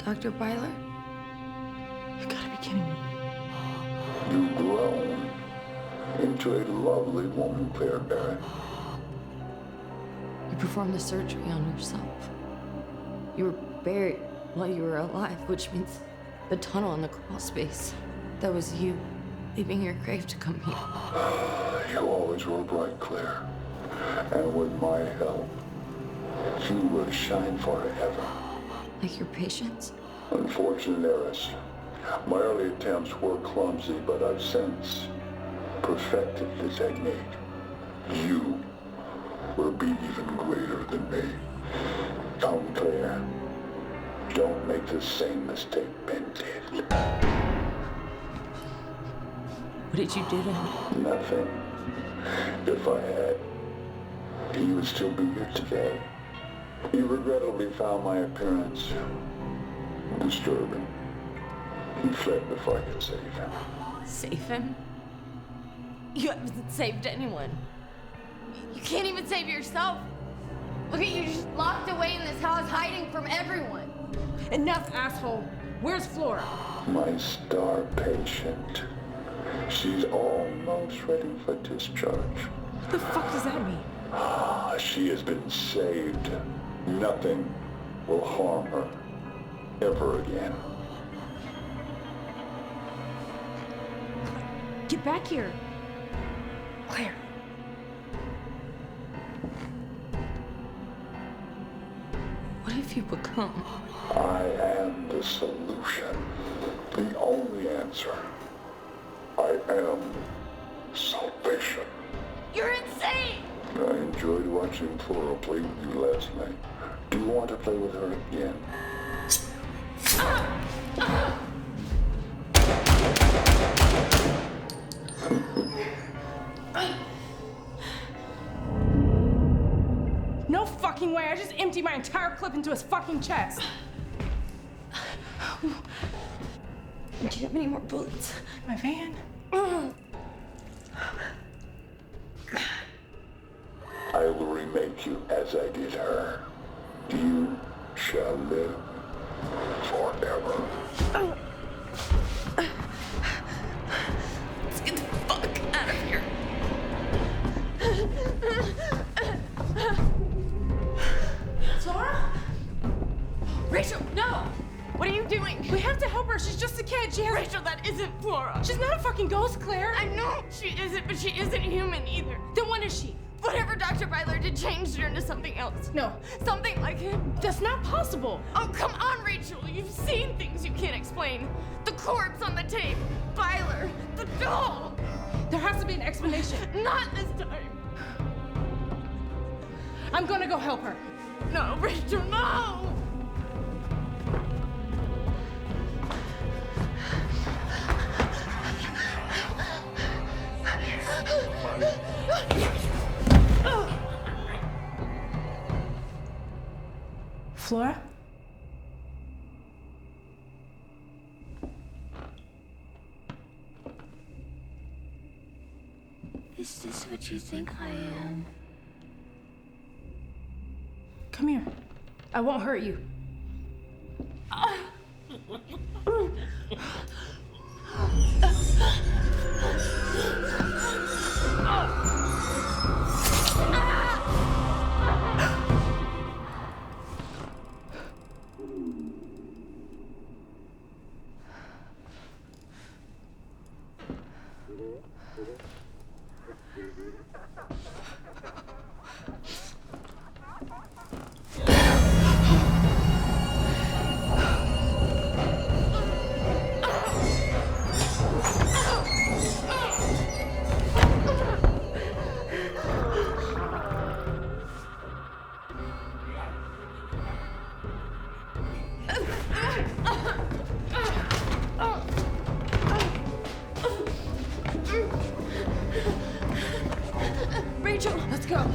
Dr. Byler? You gotta be kidding me. You've grown into a lovely woman, Claire Barrett. You performed the surgery on yourself. You were buried while you were alive, which means the tunnel in the crawl space. That was you leaving your grave to come here. You always were bright, Claire. And with my help, you will shine forever. Like your patients? Unfortunate heiress. My early attempts were clumsy, but I've since perfected the technique. You will be even greater than me. Come, Claire. Don't make the same mistake Ben did. What did you do to him? Nothing. If I had, he would still be here today. He regrettably found my appearance disturbing. He fled before I could save him. Save him? You haven't saved anyone. You can't even save yourself. Look at you, just locked away in this house, hiding from everyone. Enough, asshole. Where's Flora? My star patient. She's almost ready for discharge. What the fuck does that mean? She has been saved. Nothing will harm her ever again. Get back here. Claire. What have you become? I am the solution. The only answer. I am salvation. You're insane! I enjoyed watching Flora play with you last night. Do you want to play with her again? No fucking way. I just emptied my entire clip into his fucking chest. Do you have any more bullets? My van. I will remake you as I did her. You shall live forever. Let's get the fuck out of here. Flora? Rachel, no! What are you doing? We have to help her. She's just a kid. She has... Rachel, that isn't Flora. She's not a fucking ghost, Claire. I know she isn't, but she isn't human either. Then what is she? Whatever Dr. Byler did changed her into something else. No. Something like him. That's not possible. Oh, come on, Rachel. You've seen things you can't explain. The corpse on the tape. Byler. The doll. There has to be an explanation. Not this time. I'm gonna go help her. No, Rachel, no! Flora? Is this what you think I am? Come here. I won't hurt you. Rachel, Let's go.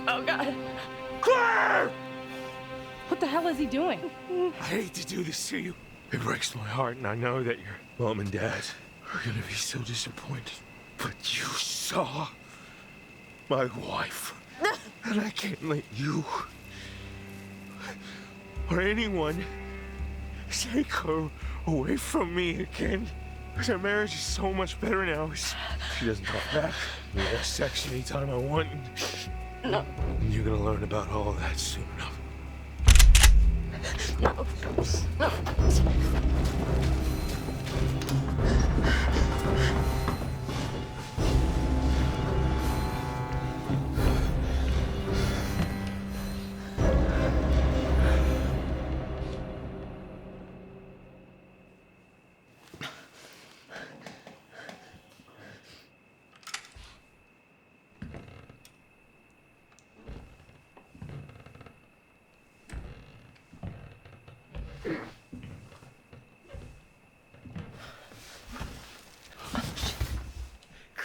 oh God. Claire! What the hell is he doing? I hate to do this to you. It breaks my heart, and I know that your mom and dad are gonna be so disappointed. But you saw my wife, and I can't let you or anyone take her away from me again. Because our marriage is so much better now. She doesn't talk back. We have sex anytime I want. No. And you're gonna learn about all of that soon enough. No. No.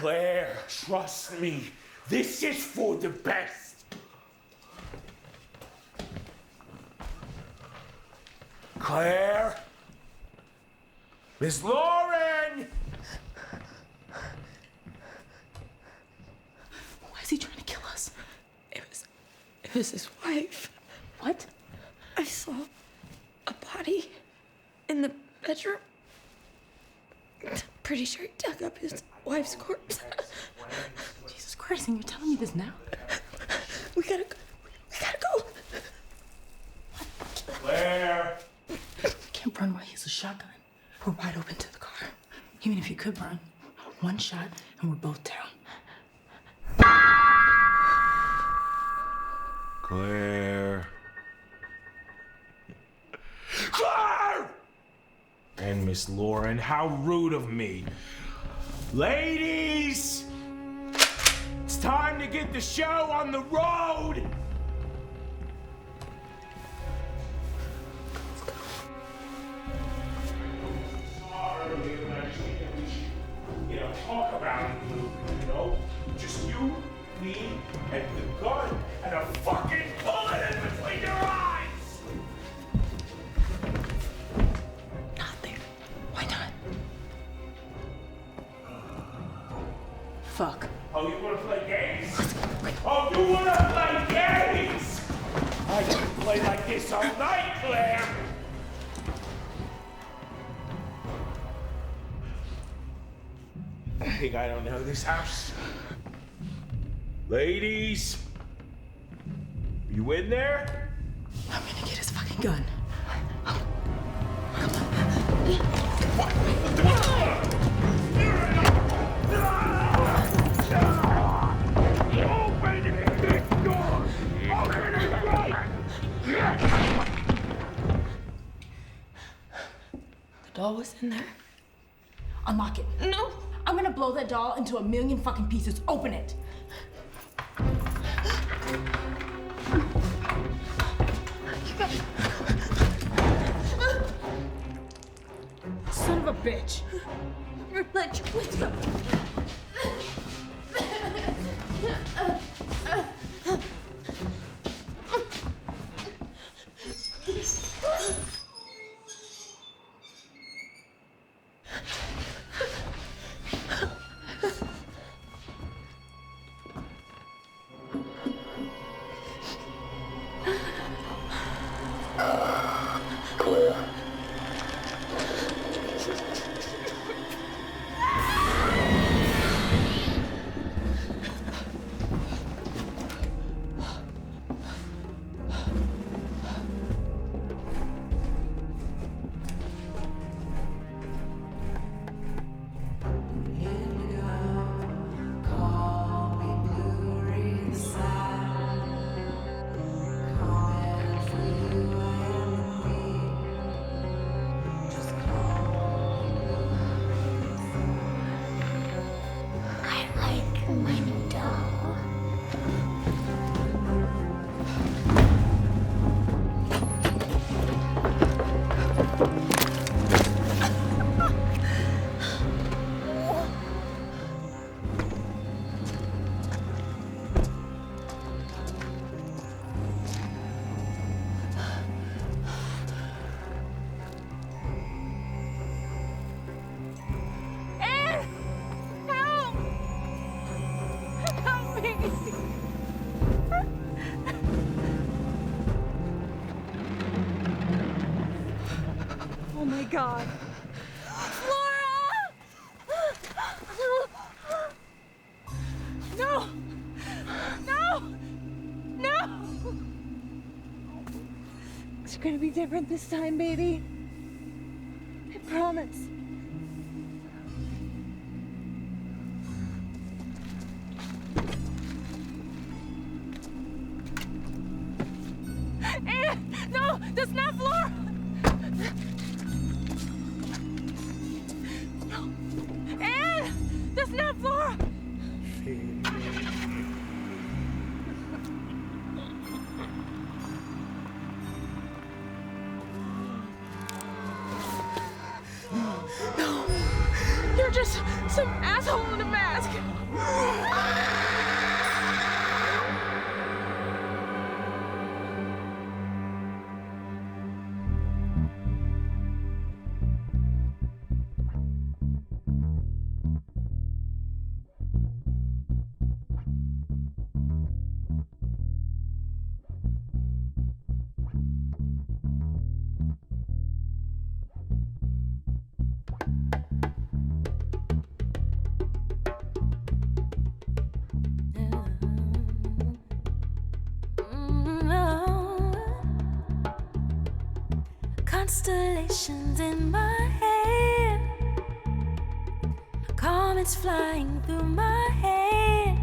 Claire, trust me. This is for the best. Claire? Miss Lauren! It was his wife. What? I saw a body in the bedroom. Pretty sure he dug up his wife's corpse. Jesus Christ, and you're telling me this now? We gotta go. We gotta go. Claire! Can't run while he has a shotgun. We're wide open to the car. Even if you could run, one shot and we're both down. Claire. Claire! And Miss Lauren, how rude of me. Ladies! It's time to get the show on the road! Talk about it, Luke, you know? Just you, me, and the gun, and a fucking bullet in between your eyes! Not there. Why not? Fuck. Oh, you wanna play games? Oh, you wanna play games? I can play like this all night, Claire! I think I don't know this house. Ladies, you in there? I'm gonna get his fucking gun. Open this door! Open it right! The doll was in there. Unlock it. No! I'm gonna blow that doll into a million fucking pieces. Open it! Son of a bitch! Let you whisper. Claire. Oh my God. Flora! No! No! No! It's gonna be different this time, baby. I promise. No, that's not Flora! No. Anne! That's not Flora! No. You're just some asshole in a mask. Constellations in my head, comets flying through my head.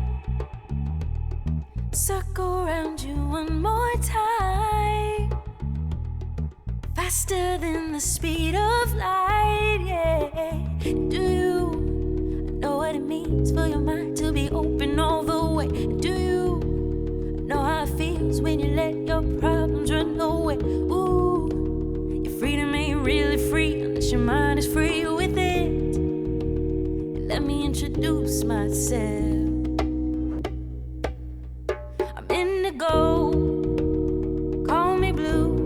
Circle around you one more time, faster than the speed of light, yeah. Do you know what it means for your mind to be open all the way? Do you know how it feels when you let your problems run away? Ooh, your freedom ain't really free unless your mind is free with it. Let me introduce myself. I'm indigo, call me blue.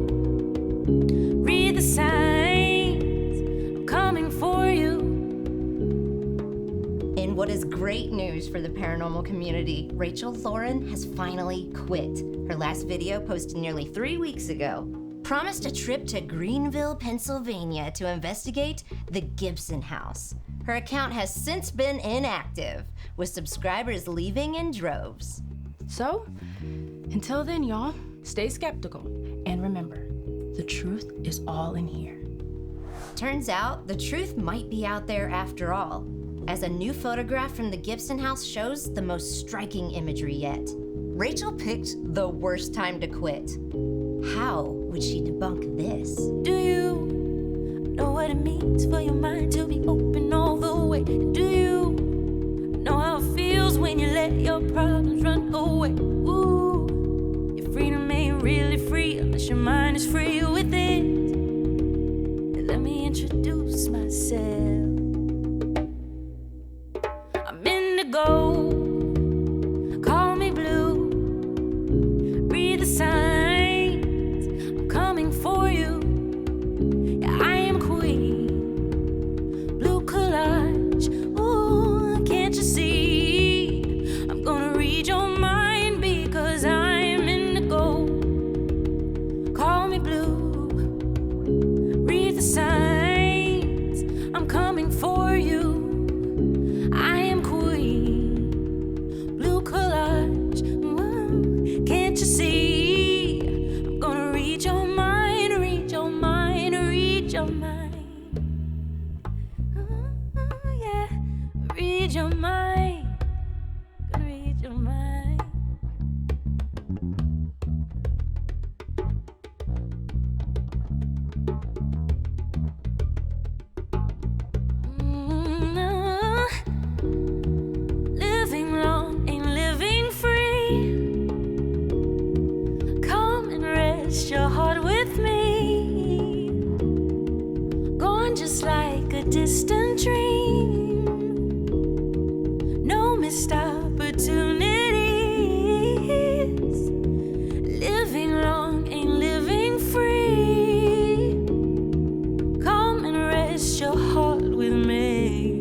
Read the signs, I'm coming for you. In what is great news for the paranormal community, Rachel Lauren has finally quit. Her last video, posted nearly 3 weeks ago, promised a trip to Greenville, Pennsylvania to investigate the Gibson house. Her account has since been inactive, with subscribers leaving in droves. So, until then, y'all, stay skeptical. And remember, the truth is all in here. Turns out the truth might be out there after all, as a new photograph from the Gibson house shows the most striking imagery yet. Rachel picked the worst time to quit. How would she debunk this? Do you know what it means for your mind to be open all the way? Do you know how it feels when you let your problems run away? Ooh, your freedom ain't really free unless your mind is free with it. Let me introduce myself. I'm indigo, call me blue. Read the signs, I'm coming for you. Yeah, I am queen, blue collage. Ooh, can't you see? I'm gonna read your mind because I am indigo. Call me blue, read the signs, I'm coming for you. I am queen, blue collage. Ooh, can't you see? I'm gonna read your mind, read your mind, read your mind. Ooh, yeah, read your mind, gonna read your mind. Living long ain't living free. Come and rest your heart with me. Gone just like a distant dream. No missed opportunities. Living long ain't living free. Come and rest your heart with me.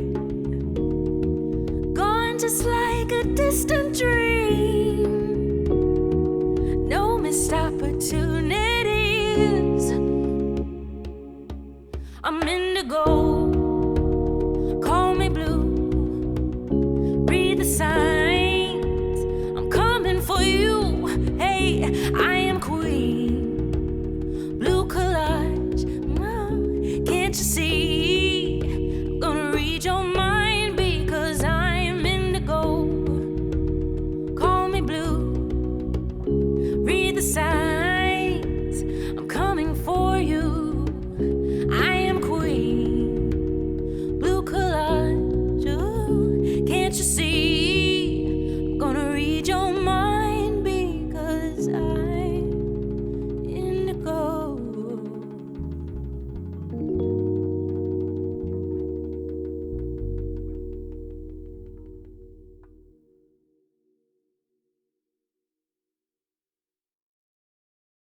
Gone just like a distant dream.